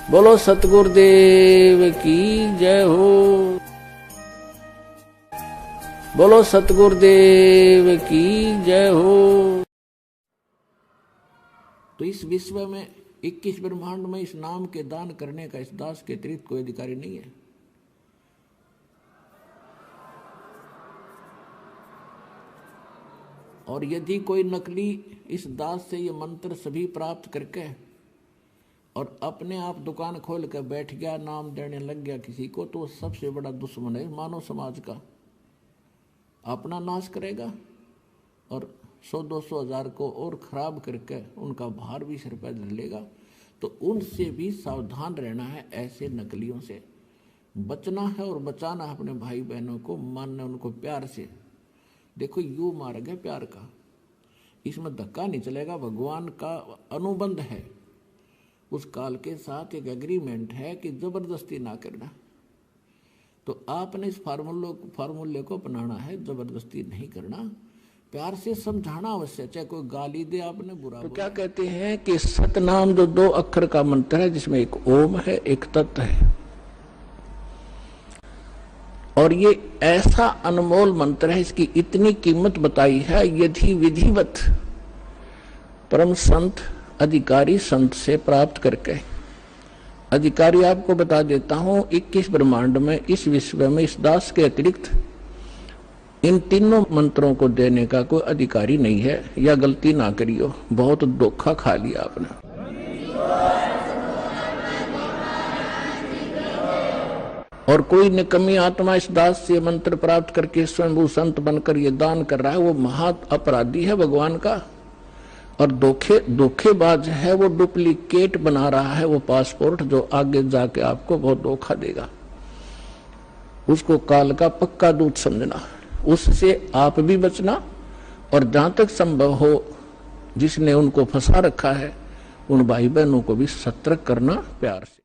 बोलो सतगुरुदेव की जय हो। बोलो सतगुरुदेव की जय हो। तो इस विश्व में 21 ब्रह्मांड में इस नाम के दान करने का इस दास के अतिरिक्त कोई अधिकारी नहीं है। और यदि कोई नकली इस दास से ये मंत्र सभी प्राप्त करके और अपने आप दुकान खोल कर बैठ गया, नाम देने लग गया किसी को, तो वो सबसे बड़ा दुश्मन है मानव समाज का। अपना नाश करेगा और 100-200 हज़ार को और खराब करके उनका भार भी सिर पर धर लेगा। तो उनसे भी सावधान रहना है, ऐसे नकलियों से बचना है और बचाना है अपने भाई बहनों को, मानना उनको प्यार से। देखो यू मार्ग है प्यार का, इसमें धक्का नहीं चलेगा। भगवान का अनुबंध है, उस काल के साथ एक एग्रीमेंट है कि जबरदस्ती ना करना। तो आपने इस फार्मूले को अपनाना है, जबरदस्ती नहीं करना, प्यार से समझाना अवश्य। चाहे कोई गाली दे आपने बुरा तो क्या कहते हैं कि सतनाम जो 2 अक्षर का मंत्र है, जिसमें एक ओम है एक तत् है, और ये ऐसा अनमोल मंत्र है, इसकी इतनी कीमत बताई है। यदि विधिवत परम संत अधिकारी संत से प्राप्त करके, अधिकारी आपको बता देता हूं, 21 ब्रह्मांड में इस विश्व में इस दास के अतिरिक्त इन तीनों मंत्रों को देने का कोई अधिकारी नहीं है। या गलती ना करियो, बहुत धोखा खा लिया आपने। और कोई निकम्मी आत्मा इस दास से मंत्र प्राप्त करके स्वयंभू संत बनकर ये दान कर रहा है, वो महा अपराधी है भगवान का, और धोखेबाज है। वो डुप्लीकेट बना रहा है वो पासपोर्ट, जो आगे जाके आपको बहुत धोखा देगा। उसको काल का पक्का दूत समझना, उससे आप भी बचना, और जहां तक संभव हो जिसने उनको फंसा रखा है उन भाई बहनों को भी सतर्क करना प्यार से।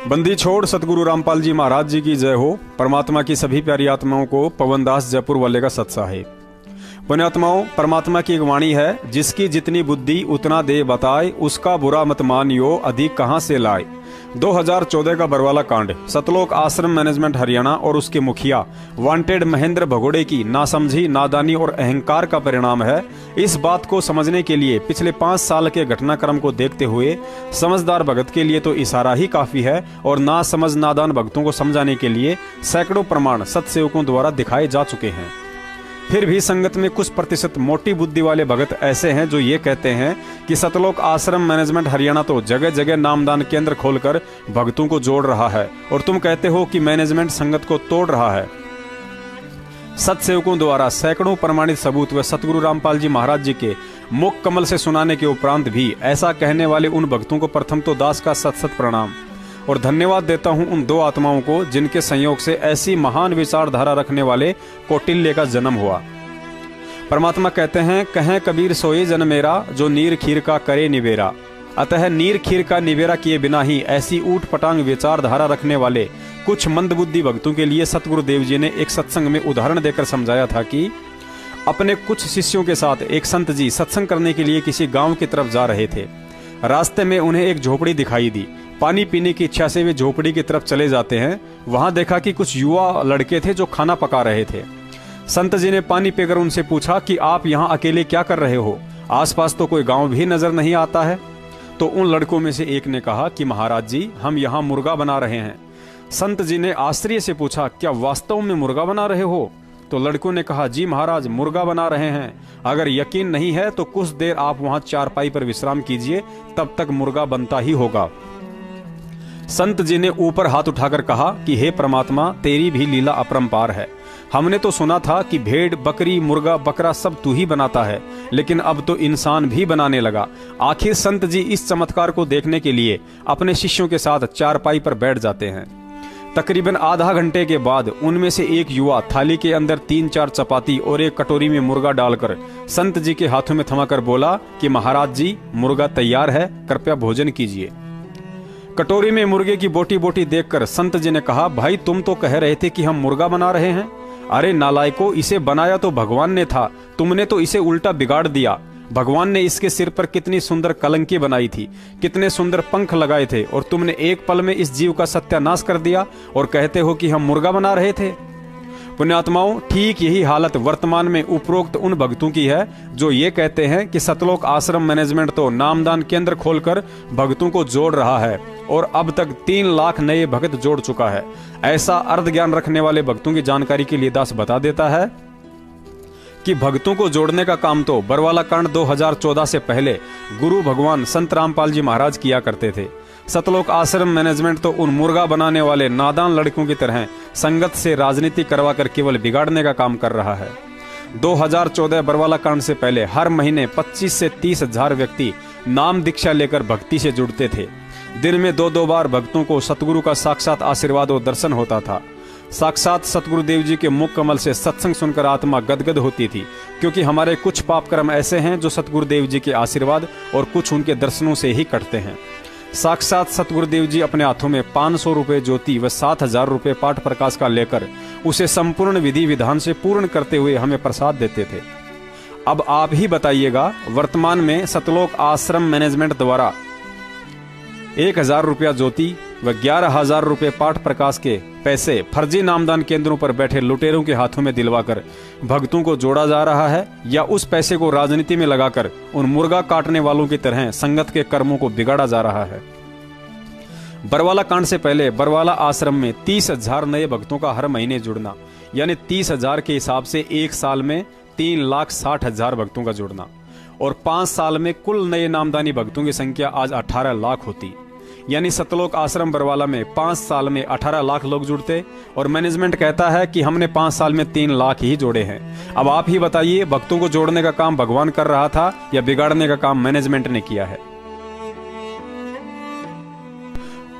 बंदी छोड़ सतगुरु रामपाल जी महाराज जी की जय हो। परमात्मा की सभी प्यारी आत्माओं को पवनदास जयपुर वाले का सत साहेब। पुण्यात्माओं, परमात्मा की एक वाणी है, जिसकी जितनी बुद्धि उतना दे बताए, उसका बुरा मत मानियो अधिक कहां से लाए। 2014 का बरवाला कांड, सतलोक आश्रम मैनेजमेंट हरियाणा और उसके मुखिया वांटेड महेंद्र भगोड़े की नासमझी, नादानी और अहंकार का परिणाम है। इस बात को समझने के लिए पिछले 5 साल के घटनाक्रम को देखते हुए समझदार भगत के लिए तो इशारा ही काफी है, और ना समझ नादान भक्तों को समझाने के लिए सैकड़ों प्रमाण सत्सेवकों द्वारा दिखाए जा चुके हैं। फिर भी संगत में कुछ प्रतिशत मोटी बुद्धि वाले भगत ऐसे हैं जो ये कहते हैं कि सतलोक आश्रम मैनेजमेंट हरियाणा तो जगह जगह नामदान केंद्र खोलकर भक्तों को जोड़ रहा है, और तुम कहते हो कि मैनेजमेंट संगत को तोड़ रहा है। सत्सेवकों द्वारा सैकड़ों प्रमाणित सबूत व सतगुरु रामपाल जी महाराज जी के मुख कमल से सुनाने के उपरांत भी ऐसा कहने वाले उन भक्तों को प्रथम तो दास का सत सत प्रणाम, और धन्यवाद देता हूं उन 2 आत्माओं को जिनके संयोग से ऐसी महान विचारधारा रखने वाले कौटिल्य का जन्म हुआ। परमात्मा कहते हैं, कहें कबीर सोए जन मेरा, जो नीर खीर का करे निवेरा। अतः नीर खीर का निवेरा किए बिना ही ऐसी ऊट पटांग विचारधारा रखने वाले कुछ मंदबुद्धि भक्तों के लिए सतगुरुदेव जी ने एक सत्संग में उदाहरण देकर समझाया था कि अपने कुछ शिष्यों के साथ एक संत जी सत्संग करने के लिए किसी गांव की तरफ जा रहे थे। रास्ते में उन्हें एक झोपड़ी दिखाई दी। पानी पीने की इच्छा से वे झोपड़ी की तरफ चले जाते हैं। वहां देखा कि कुछ युवा लड़के थे जो खाना पका रहे थे। संत जी ने पानी पीकर उनसे पूछा कि आप यहाँ अकेले क्या कर रहे हो, आसपास तो कोई गांव भी नजर नहीं आता है। तो उन लड़कों में से एक ने कहा कि महाराज जी, हम यहाँ मुर्गा बना रहे हैं। संत जी ने आश्चर्य से पूछा, क्या वास्तव में मुर्गा बना रहे हो? तो लड़कों ने कहा, जी महाराज, मुर्गा बना रहे हैं। अगर यकीन नहीं है तो कुछ देर आप वहां चारपाई पर विश्राम कीजिए, तब तक मुर्गा बनता ही होगा। संत जी ने ऊपर हाथ उठाकर कहा कि हे परमात्मा, तेरी भी लीला अपरंपार है। हमने तो सुना था कि भेड़, बकरी, मुर्गा, बकरा सब तू ही बनाता है, लेकिन अब तो इंसान भी बनाने लगा। आखिर संत जी इस चमत्कार को देखने के लिए अपने शिष्यों के साथ चारपाई पर बैठ जाते हैं। तकरीबन आधा घंटे के बाद उनमें से एक युवा थाली के अंदर 3-4 चपाती और एक कटोरी में मुर्गा डालकर संत जी के हाथों में थमाकर बोला कि महाराज जी, मुर्गा तैयार है, कृपया भोजन कीजिए। कटोरी में मुर्गे की बोटी बोटी देखकर संत जी ने कहा, भाई तुम तो कह रहे थे कि हम मुर्गा बना रहे हैं। अरे नालायको, इसे बनाया तो भगवान ने था, तुमने तो इसे उल्टा बिगाड़ दिया। भगवान ने इसके सिर पर कितनी सुंदर कलंकी बनाई थी, कितने सुंदर पंख लगाए थे, और तुमने एक पल में इस जीव का सत्यानाश कर दिया और कहते हो कि हम मुर्गा बना रहे थे। पुण्यात्माओं, ठीक यही हालत वर्तमान में उपरोक्त उन भक्तों की है जो ये कहते हैं कि सतलोक आश्रम मैनेजमेंट तो नामदान केंद्र खोलकर भक्तों को जोड़ रहा है और अब तक 3 लाख नए भक्त जोड़ चुका है। ऐसा अर्ध ज्ञान रखने वाले भक्तों की जानकारी के लिए दास बता देता है कि भक्तों को जोड़ने का काम तो बरवाला कांड 2014 से पहले गुरु भगवान संत रामपाल जी महाराज किया करते थे। सतलोक आश्रम मैनेजमेंट तो उन मुर्गा बनाने वाले नादान लड़कों की तरह संगत से राजनीति करवाकर केवल बिगाड़ने का काम कर रहा है। 2014 बरवाला कांड से पहले हर महीने 25 से 30 हजार व्यक्ति नाम दीक्षा लेकर भक्ति से जुड़ते थे। दिन में 2-2 बार भक्तों को सतगुरु का साक्षात आशीर्वाद और दर्शन होता था। साक्षात सतगुरुदेव जी के मुख कमल से सत्संग सुनकर आत्मा गदगद होती थी, क्योंकि हमारे कुछ पाप कर्म ऐसे हैं जो सतगुरुदेव जी के आशीर्वाद और कुछ उनके दर्शनों से ही कटते हैं। साक्षात सतगुरुदेव जी अपने हाथों में 500 रुपए ज्योति व 7,000 रुपए पाठ प्रकाश का लेकर उसे संपूर्ण विधि विधान से पूर्ण करते हुए हमें प्रसाद देते थे। अब आप ही बताइएगा, वर्तमान में सतलोक आश्रम मैनेजमेंट द्वारा 1,000 रुपया ज्योति व 11,000 रुपए पाठ प्रकाश के पैसे फर्जी नामदान केंद्रों पर बैठे लुटेरों के हाथों में दिलवाकर भक्तों को जोड़ा जा रहा है, या उस पैसे को राजनीति में लगाकर उन मुर्गा काटने वालों की तरह संगत के कर्मों को बिगाड़ा जा रहा है। बरवाला कांड से पहले बरवाला आश्रम में 30,000 नए भक्तों का हर महीने जुड़ना, यानी 30,000 के हिसाब से एक साल में 3,60,000 भक्तों का जुड़ना, और 5 साल में कुल नए नामदानी भक्तों की संख्या आज 18 लाख होती। यानी सतलोक आश्रम बरवाला में 5 साल में 18 लाख लोग जुड़ते, और मैनेजमेंट कहता है कि हमने 5 साल में 3 लाख ही जोड़े हैं। अब आप ही बताइए, भक्तों को जोड़ने का काम भगवान कर रहा था या बिगाड़ने का काम मैनेजमेंट ने किया है?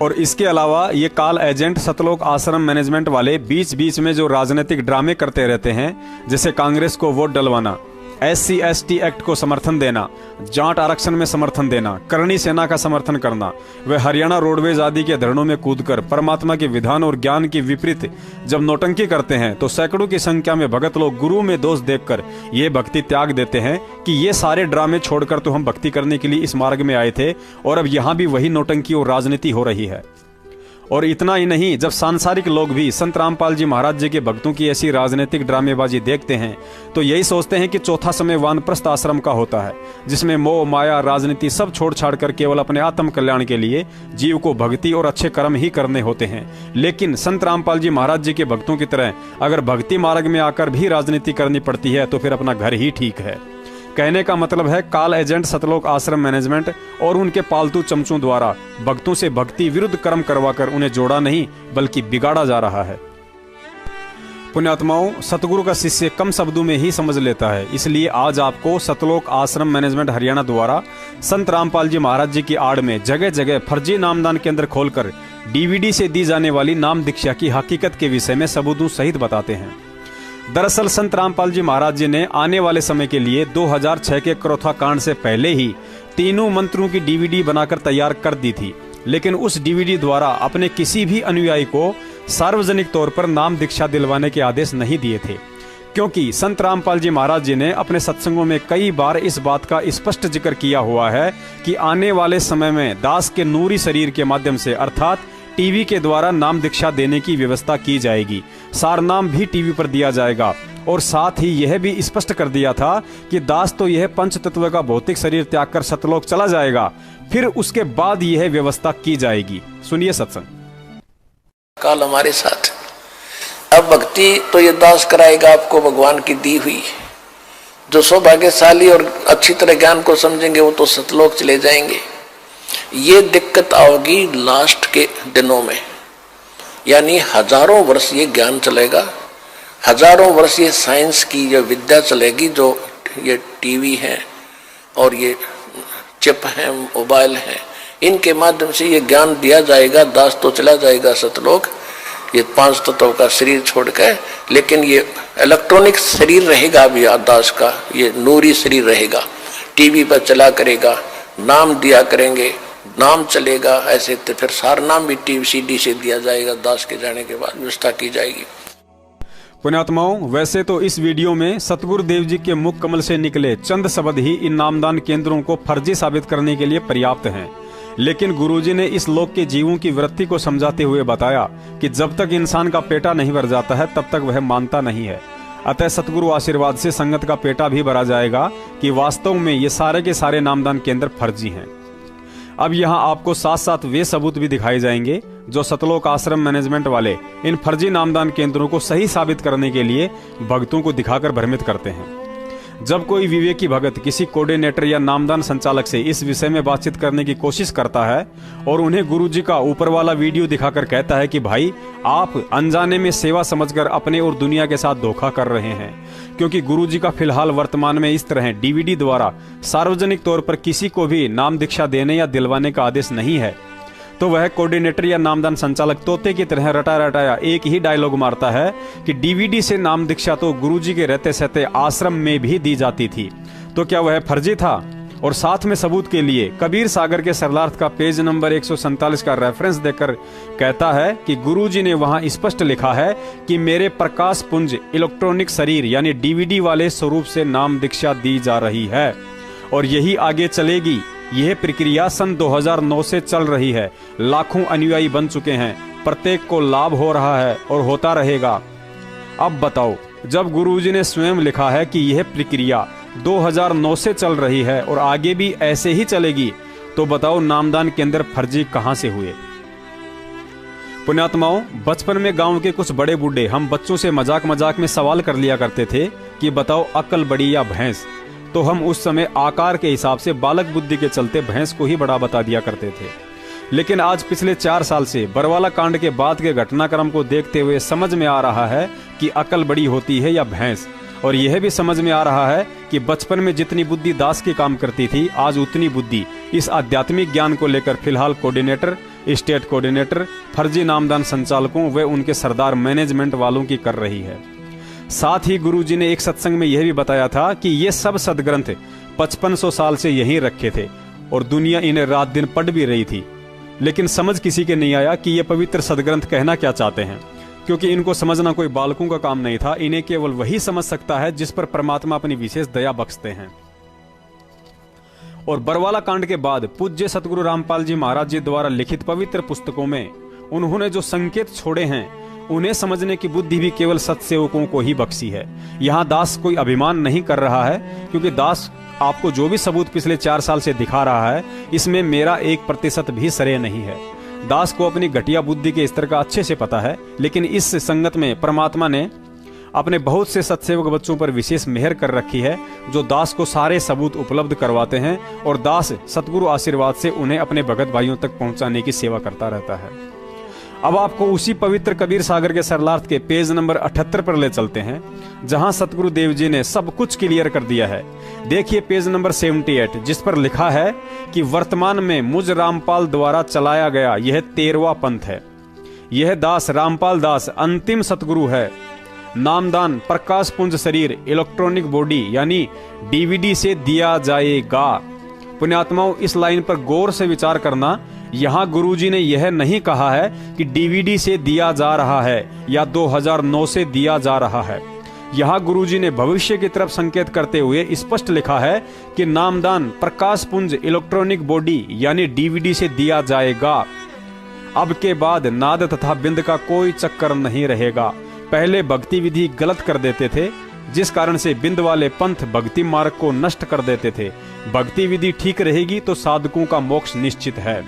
और इसके अलावा ये काल एजेंट सतलोक आश्रम मैनेजमेंट वाले बीच बीच में जो राजनीतिक ड्रामे करते रहते हैं, जैसे कांग्रेस को वोट डलवाना, SC/ST एक्ट को समर्थन देना, जाट आरक्षण में समर्थन देना, करणी सेना का समर्थन करना, वे हरियाणा रोडवेज आदि के धरणों में कूदकर परमात्मा के विधान और ज्ञान के विपरीत जब नौटंकी करते हैं, तो सैकड़ों की संख्या में भगत लोग गुरु में दोष देखकर ये भक्ति त्याग देते हैं कि ये सारे ड्रामे छोड़कर तो हम भक्ति करने के लिए इस मार्ग में आए थे, और अब यहाँ भी वही नौटंकी और राजनीति हो रही है। और इतना ही नहीं, जब सांसारिक लोग भी संत रामपाल जी महाराज जी के भक्तों की ऐसी राजनीतिक ड्रामेबाजी देखते हैं, तो यही सोचते हैं कि चौथा समय वानप्रस्थ आश्रम का होता है, जिसमें मोह माया राजनीति सब छोड़ छाड़ कर केवल अपने आत्म कल्याण के लिए जीव को भक्ति और अच्छे कर्म ही करने होते हैं। लेकिन संत रामपाल जी महाराज जी के भक्तों की तरह अगर भक्ति मार्ग में आकर भी राजनीति करनी पड़ती है, तो फिर अपना घर ही ठीक है। कहने का मतलब है, काल एजेंट सतलोक आश्रम मैनेजमेंट और उनके पालतू चमचों द्वारा भक्तों से भक्ति विरुद्ध कर्म करवाकर उन्हें जोड़ा नहीं बल्कि बिगाड़ा जा रहा है। पुण्यात्माओं, सतगुरु का शिष्य कम शब्दों में ही समझ लेता है, इसलिए आज आपको सतलोक आश्रम मैनेजमेंट हरियाणा द्वारा संत रामपाल जी महाराज जी की आड़ में जगह जगह फर्जी नामदान केंद्र खोलकर DVD से दी जाने वाली नाम दीक्षा की हकीकत के विषय में सबूतों सहित बताते हैं। दरअसल संत रामपाल जी महाराज जी ने आने वाले समय के लिए 2006 के करोथा कांड से पहले ही तीनों मंत्रों की DVD बनाकर तैयार कर दी थी, लेकिन उस DVD द्वारा अपने किसी भी अनुयायी को सार्वजनिक तौर पर नाम दीक्षा दिलवाने के आदेश नहीं दिए थे, क्योंकि संत रामपाल जी महाराज जी ने अपने सत्संगों में कई बार इस बात का स्पष्ट जिक्र किया हुआ है कि आने वाले समय में दास के नूरी शरीर के माध्यम से अर्थात टीवी के द्वारा नाम दीक्षा देने की व्यवस्था की जाएगी। सारनाम भी टीवी पर दिया जाएगा, और साथ ही यह भी स्पष्ट कर दिया था कि दास तो यह पंच तत्व का भौतिक शरीर त्याग कर सतलोक चला जाएगा, फिर उसके बाद यह व्यवस्था की जाएगी। सुनिए सत्संग। काल हमारे साथ, अब भक्ति तो ये दास कराएगा आपको भगवान की दी हुई। जो सौभाग्यशाली और अच्छी तरह ज्ञान को समझेंगे वो तो सतलोक चले जाएंगे। ये दिक्कत आओगी लास्ट के दिनों में, यानी हजारों वर्ष ये ज्ञान चलेगा, हजारों वर्ष ये साइंस की ये विद्या चलेगी, जो ये टीवी है और ये चिप है, मोबाइल है, इनके माध्यम से ये ज्ञान दिया जाएगा। दास तो चला जाएगा सतलोक, ये 5 तत्वों का शरीर छोड़कर, लेकिन ये इलेक्ट्रॉनिक शरीर रहेगा भी दास का, ये नूरी शरीर रहेगा। टीवी पर चला करेगा, नाम दिया करेंगे, नाम चलेगा। ऐसे तो फिर सारा नाम भी टीवी सीडी से दिया जाएगा। दास के जाने के बाद व्यवस्था की जाएगी। पुण्यात्माओं, वैसे तो इस वीडियो में सतगुरु देव जी के मुख कमल से निकले चंद शब्द ही इन नामदान केंद्रों को फर्जी साबित करने के लिए पर्याप्त हैं, लेकिन गुरुजी ने इस लोक के जीवों की वृत्ति को समझाते हुए बताया कि जब तक इंसान का पेटा नहीं भर जाता है तब तक वह मानता नहीं है। अतः सतगुरु आशीर्वाद से संगत का पेटा भी भरा जाएगा कि वास्तव में ये सारे के सारे नामदान केंद्र फर्जी हैं। अब यहाँ आपको साथ साथ वे सबूत भी दिखाए जाएंगे जो सतलोक आश्रम मैनेजमेंट वाले इन फर्जी नामदान केंद्रों को सही साबित करने के लिए भक्तों को दिखाकर भ्रमित करते हैं। जब कोई विवेकी भगत किसी कोऑर्डिनेटर या नामदान संचालक से इस विषय में बातचीत करने की कोशिश करता है और उन्हें गुरुजी का ऊपर वाला वीडियो दिखाकर कहता है कि भाई आप अनजाने में सेवा समझकर अपने और दुनिया के साथ धोखा कर रहे हैं, क्योंकि गुरुजी का फिलहाल वर्तमान में इस तरह डीवीडी द्वारा सार्वजनिक तौर पर किसी को भी नाम दीक्षा देने या दिलवाने का आदेश नहीं है, तो वह कोऑर्डिनेटर या नामदान संचालक तोते की तरह रटा रटाया एक ही डायलॉग मारता है कि डीवीडी से नाम दीक्षा तो गुरुजी के रहते सहते आश्रम में भी दी जाती थी, तो क्या वह फर्जी था? और साथ में सबूत के लिए कबीर सागर के सरलार्थ का पेज नंबर 147 का रेफरेंस देकर कहता है कि गुरुजी ने वहां स्पष्ट लिखा है कि मेरे प्रकाश पुंज इलेक्ट्रॉनिक शरीर यानी डीवीडी वाले स्वरूप से नाम दीक्षा दी जा रही है और यही आगे चलेगी। यह प्रक्रिया सन 2009 से चल रही है। लाखों अनुयायी बन चुके हैं, प्रत्येक को लाभ हो रहा है और होता रहेगा। अब बताओ, जब गुरुजी ने स्वयं लिखा है कि यह प्रक्रिया 2009 से चल रही है और आगे भी ऐसे ही चलेगी, तो बताओ नामदान के अंदर फर्जी कहां से हुए? पुण्यात्माओं, बचपन में गांव के कुछ बड़े बूढ़े हम बच्चों से मजाक मजाक में सवाल कर लिया करते थे कि बताओ अक्ल बड़ी या भैंस, तो हम उस समय आकार के हिसाब से बालक बुद्धि के चलते भैंस को ही बड़ा बता दिया करते थे। लेकिन आज पिछले 4 साल से बरवाला कांड के बाद के घटनाक्रम को देखते हुए समझ में आ रहा है कि अकल बड़ी होती है या भैंस, और यह भी समझ में आ रहा है कि बचपन में जितनी बुद्धि दास की काम करती थी, आज उतनी बुद्धि इस आध्यात्मिक ज्ञान को लेकर फिलहाल कोऑर्डिनेटर, स्टेट कोऑर्डिनेटर, फर्जी नामदान संचालकों व उनके सरदार मैनेजमेंट वालों की कर रही है। साथ ही गुरुजी ने एक सत्संग में यह भी बताया था कि ये सब सदग्रंथ 5500 साल से यहीं रखे थे और दुनिया इन्हें रात दिन पढ़ भी रही थी, लेकिन समझ किसी के नहीं आया कि ये पवित्र सदग्रंथ कहना क्या चाहते हैं, क्योंकि इनको समझना कोई बालकों का काम नहीं था। इन्हें केवल वही समझ सकता है जिस पर परमात्मा अपनी विशेष दया बख्शते हैं। और बरवाला कांड के बाद पूज्य सतगुरु रामपाल जी महाराज जी द्वारा लिखित पवित्र पुस्तकों में उन्होंने जो संकेत छोड़े हैं, उन्हें समझने की बुद्धि भी केवल सत्सेवकों को ही बख्शी है। यहाँ दास कोई अभिमान नहीं कर रहा है, क्योंकि दास आपको जो भी सबूत पिछले 4 साल से दिखा रहा है, इसमें मेरा 1% भी श्रेय नहीं है। दास को अपनी घटिया बुद्धि के स्तर का अच्छे से पता है, लेकिन इस संगत में परमात्मा ने अपने बहुत से सत्सेवक बच्चों पर विशेष मेहर कर रखी है, जो दास को सारे सबूत उपलब्ध करवाते हैं और दास सतगुरु आशीर्वाद से उन्हें अपने भगत भाइयों तक पहुंचाने की सेवा करता रहता है। अब आपको उसी पवित्र कबीर सागर के सरलार्थ के पेज नंबर 78 पर ले चलते हैं, जहां सतगुरु देव जी ने सब कुछ क्लियर कर दिया है। देखिए पेज नंबर 78, जिस पर लिखा है कि वर्तमान में मुझ रामपाल द्वारा चलाया गया यह 13वां पंथ है। यह दास रामपाल दास अंतिम सतगुरु है। नामदान प्रकाश पुंज शरीर इलेक्ट्रॉनिक बॉडी यानी डीवीडी से दिया जाएगा। पुण्यात्माओं, इस लाइन पर गौर से विचार करना। यहाँ गुरुजी ने यह नहीं कहा है कि डीवीडी से दिया जा रहा है या 2009 से दिया जा रहा है। यहाँ गुरुजी ने भविष्य की तरफ संकेत करते हुए स्पष्ट लिखा है कि नामदान प्रकाश पुंज इलेक्ट्रॉनिक बॉडी यानी डीवीडी से दिया जाएगा। अब के बाद नाद तथा बिंद का कोई चक्कर नहीं रहेगा। पहले भक्ति विधि गलत कर देते थे, जिस कारण से बिंद वाले पंथ भक्ति मार्ग को नष्ट कर देते थे। भक्ति विधि ठीक रहेगी तो साधकों का मोक्ष निश्चित है।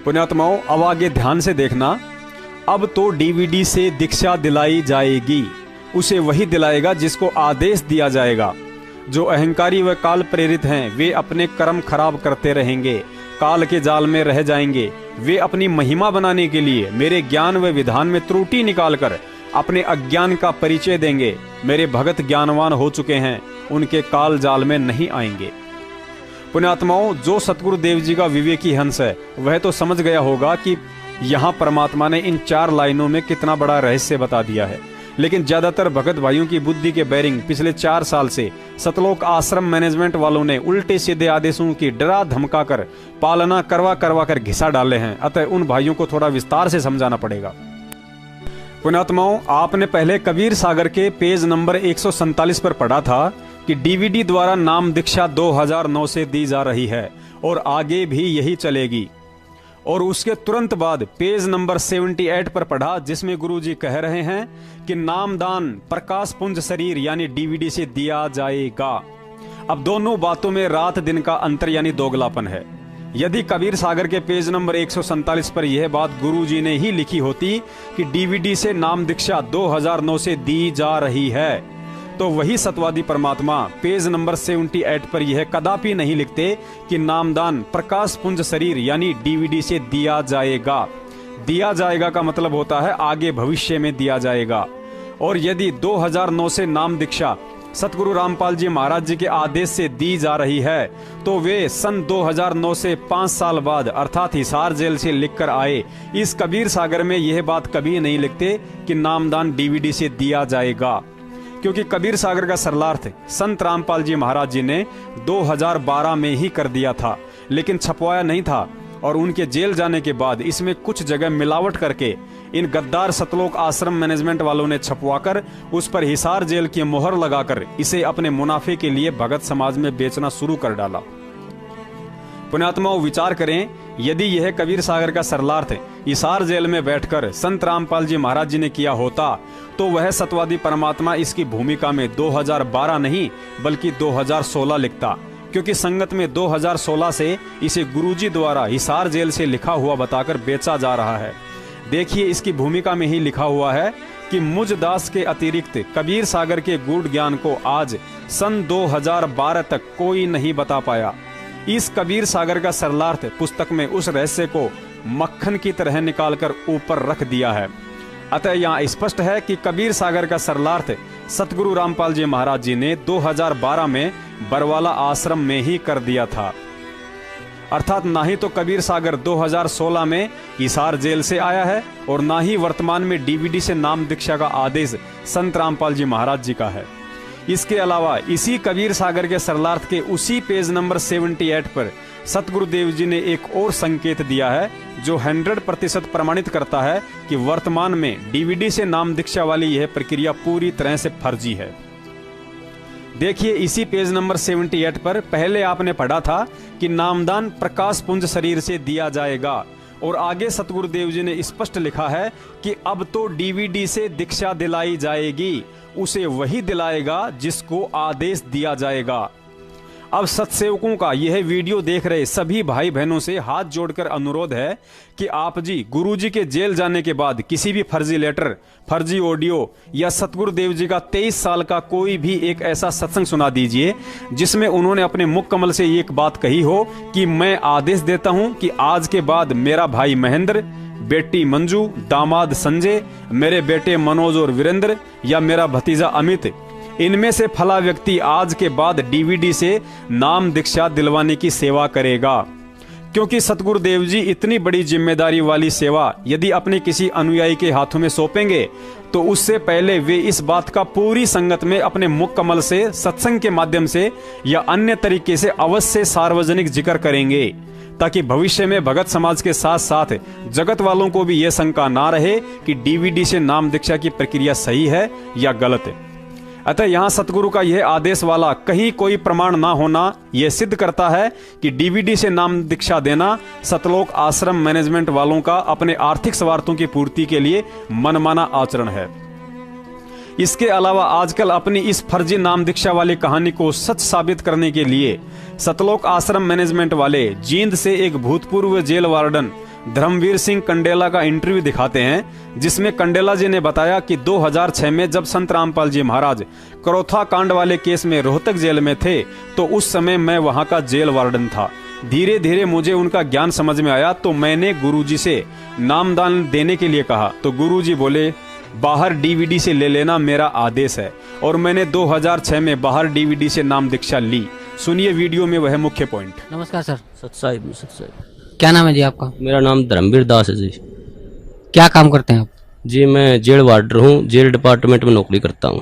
पुण्यात्माओं, अब आगे ध्यान से देखना। अब तो डीवीडी से दीक्षा दिलाई जाएगी, उसे वही दिलाएगा जिसको आदेश दिया जाएगा। जो अहंकारी व काल प्रेरित हैं वे अपने कर्म खराब करते रहेंगे, काल के जाल में रह जाएंगे। वे अपनी महिमा बनाने के लिए मेरे ज्ञान व विधान में त्रुटि निकालकर अपने अज्ञान का परिचय देंगे। मेरे भगत ज्ञानवान हो चुके हैं, उनके काल जाल में नहीं आएंगे। पुण्यात्माओं, जो सतगुरु देव जी का विवेकी हंस है वह तो समझ गया होगा कि यहाँ परमात्मा ने इन 4 लाइनों में कितना बड़ा रहस्य बता दिया है। लेकिन ज्यादातर भगत भाइयों की बुद्धि के बैरिंग पिछले 4 साल से सतलोक आश्रम मैनेजमेंट वालों ने उल्टे सीधे आदेशों की डरा धमका कर पालना करवा कर घिसा डाले हैं। अतः उन भाइयों को थोड़ा विस्तार से समझाना पड़ेगा। पुण्यात्माओं, आपने पहले कबीर सागर के पेज नंबर 147 पर पढ़ा था कि डीवीडी द्वारा नाम दीक्षा 2009 से दी जा रही है और आगे भी यही चलेगी। और उसके तुरंत बाद पेज नंबर 78 पर पढ़ा, जिसमें गुरुजी कह रहे हैं कि नामदान प्रकाश पुंज शरीर यानी डीवीडी से दिया जाएगा। अब दोनों बातों में रात दिन का अंतर यानी दोगलापन है। यदि कबीर सागर के पेज नंबर 147 पर यह बात गुरुजी ने ही लिखी होती कि डीवीडी से नाम दीक्षा 2009 से दी जा रही है, तो वही सतवादी परमात्मा पेज नंबर 78 पर यह कदापि नहीं लिखते कि नामदान प्रकाश पुंज शरीर यानी डीवीडी से दिया जाएगा। दिया जाएगा का मतलब होता है आगे भविष्य में दिया जाएगा। और यदि 2009 से नाम दीक्षा सतगुरु रामपाल जी महाराज जी के आदेश से दी जा रही है, तो वे सन 2009 से 5 साल बाद अर्थात हिसार जेल से लिखकर आए इस कबीर सागर में यह बात कभी नहीं लिखते कि नामदान डीवीडी से दिया जाएगा। क्योंकि कबीर सागर का सरलार्थ संत रामपाल जी महाराज जी ने 2012 में ही कर दिया था, लेकिन छपवाया नहीं था। और उनके जेल जाने के बाद इसमें कुछ जगह मिलावट करके इन गद्दार सतलोक आश्रम मैनेजमेंट वालों ने छपवाकर उस पर हिसार जेल की मोहर लगाकर इसे अपने मुनाफे के लिए भगत समाज में बेचना शुरू कर डाला। पुण्यात्माओं, विचार करें, यदि यह कबीर सागर का सरलार्थ हिसार जेल में बैठकर संत रामपाल जी महाराज जी ने किया होता, तो वह सतवादी परमात्मा इसकी भूमिका में 2012 नहीं बल्कि 2016 लिखता। क्योंकि संगत में 2016 से इसे गुरुजी द्वारा हिसार जेल से लिखा हुआ बताकर बेचा जा रहा है। देखिए, इसकी भूमिका में ही लिखा हुआ है कि मुझ दास के अतिरिक्त कबीर सागर के गूढ़ ज्ञान को आज सन 2012 तक कोई नहीं बता पाया। इस कबीर सागर का सरलार्थ पुस्तक में उस रहस्य को मक्खन की तरह निकालकर ऊपर रख दिया है। अतः यहाँ स्पष्ट है कि कबीर सागर का सरलार्थ सतगुरु रामपाल जी महाराज जी ने 2012 में बरवाला आश्रम में ही कर दिया था। अर्थात ना ही तो कबीर सागर 2016 में हिसार जेल से आया है और ना ही वर्तमान में डीवीडी से नाम दीक्षा का आदेश संत रामपाल जी महाराज जी का है। इसके अलावा इसी कबीर सागर के सरलार्थ के उसी पेज नंबर 78 पर सतगुरुदेव जी ने एक और संकेत दिया है जो 100% प्रमाणित करता है कि वर्तमान में डीवीडी से नाम दीक्षा वाली यह प्रक्रिया पूरी तरह से फर्जी है। देखिए, इसी पेज नंबर 78 पर पहले आपने पढ़ा था कि नामदान प्रकाश पुंज शरीर से दिया जाएगा और आगे सतगुरुदेव जी ने स्पष्ट लिखा है कि अब तो डीवीडी से दीक्षा दिलाई जाएगी, उसे वही दिलाएगा जिसको आदेश दिया जाएगा। अब सत्सेवकों का यह वीडियो देख रहे सभी भाई बहनों से हाथ जोड़कर अनुरोध है कि आप जी गुरुजी के जेल जाने के बाद किसी भी फर्जी लेटर, फर्जी ऑडियो या सतगुरुदेव जी का 23 साल का कोई भी एक ऐसा सत्संग सुना दीजिए जिसमें उन्होंने अपने मुख कमल से एक बात कही हो कि मैं आदेश देता हूं कि आज के बाद मेरा भाई महेंद्र, बेटी मंजू, दामाद संजय, मेरे बेटे मनोज और वीरेंद्र या मेरा भतीजा अमित, इनमें से फला व्यक्ति आज के बाद डीवीडी से नाम दीक्षा दिलवाने की सेवा करेगा। क्योंकि सतगुरुदेव जी इतनी बड़ी जिम्मेदारी वाली सेवा यदि अपने किसी अनुयायी के हाथों में सौंपेंगे तो उससे पहले वे इस बात का पूरी संगत में अपने मुख कमल से, सत्संग के माध्यम से या अन्य तरीके से अवश्य सार्वजनिक जिक्र करेंगे, ताकि भविष्य में भगत समाज के साथ साथ जगत वालों को भी यह शंका ना रहे कि डीवीडी से नाम दीक्षा की प्रक्रिया सही है या गलत है। अतः यहाँ सतगुरु का यह आदेश वाला कहीं कोई प्रमाण ना होना यह सिद्ध करता है कि डीवीडी से नाम दीक्षा देना सतलोक आश्रम मैनेजमेंट वालों का अपने आर्थिक स्वार्थों की पूर्ति के लिए मनमाना आचरण है। इसके अलावा आजकल अपनी इस फर्जी नाम दीक्षा वाली कहानी को सच साबित करने के लिए सतलोक आश्रम मैनेजमेंट वाले जींद से एक भूतपूर्व जेल वार्डन धर्मवीर सिंह कंडेला का इंटरव्यू दिखाते हैं, जिसमें कंडेला जी ने बताया कि 2006 में जब संत रामपाल जी महाराज करोथा कांड वाले केस में रोहतक जेल में थे तो उस समय मैं वहां का जेल वार्डन था। धीरे धीरे मुझे उनका ज्ञान समझ में आया तो मैंने गुरुजी से नामदान देने के लिए कहा तो गुरुजी बोले बाहर डीवीडी से ले लेना, मेरा आदेश है। और मैंने 2006 में बाहर डीवीडी से नाम दीक्षा ली। सुनिए वीडियो में वह मुख्य पॉइंट। नमस्कार सर। सत्साई। क्या नाम है जी आपका? मेरा नाम धर्मवीर दास है जी। क्या काम करते हैं आप? जी मैं जेल वार्डर हूँ, जेल डिपार्टमेंट में नौकरी करता हूँ।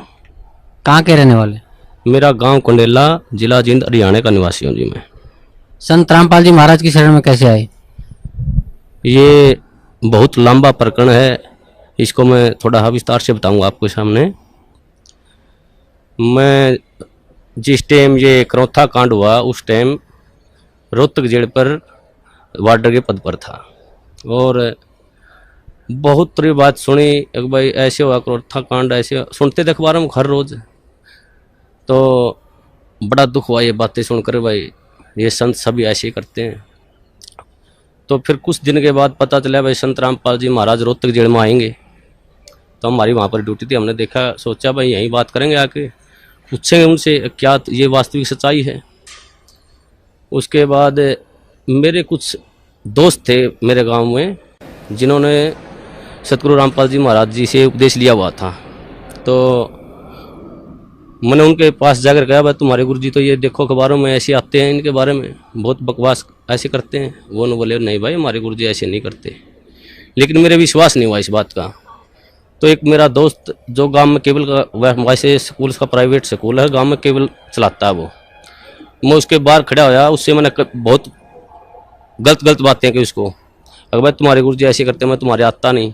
कहाँ के रहने वाले? मेरा गांव कंडेला, जिला जींद, हरियाणा का निवासी हूँ जी मैं। संत रामपाल जी महाराज की शरण में कैसे आए? ये बहुत लंबा प्रकरण है, इसको मैं थोड़ा विस्तार से बताऊंगा आपके सामने। मैं जिस टाइम ये करौथा कांड हुआ उस टाइम रोहतक जेल पर वार्डर के पद पर था और बहुत तरह बात सुनी कि भाई ऐसे हुआ करौथा कांड, ऐसे सुनते थे अखबारों में हर रोज़। तो बड़ा दुख हुआ ये बातें सुनकर, भाई ये संत सभी ऐसे ही करते हैं। तो फिर कुछ दिन के बाद पता चला भाई संत रामपाल जी महाराज रोहतक जेल में आएंगे। तो हमारी वहाँ पर ड्यूटी थी, हमने देखा, सोचा भाई यहीं बात करेंगे, आके पूछेंगे उनसे क्या ये वास्तविक सच्चाई है। उसके बाद मेरे कुछ दोस्त थे मेरे गांव में जिन्होंने सतगुरु रामपाल जी महाराज जी से उपदेश लिया हुआ था। तो मैंने उनके पास जाकर कहा भाई तुम्हारे गुरुजी तो ये देखो अखबारों में ऐसे आते हैं, इनके बारे में बहुत बकवास ऐसे करते हैं। वो न बोले नहीं भाई हमारे गुरुजी ऐसे नहीं करते। लेकिन मेरे विश्वास नहीं हुआ इस बात का। तो एक मेरा दोस्त जो गांव में केबल का वैसे स्कूल का प्राइवेट स्कूल है, गांव में केबल चलाता है वो, मैं उसके बाहर खड़ा होया, उससे मैंने बहुत गलत बातें की उसको। अगर भाई तुम्हारे गुरुजी ऐसे करते, मैं तुम्हारे आता नहीं।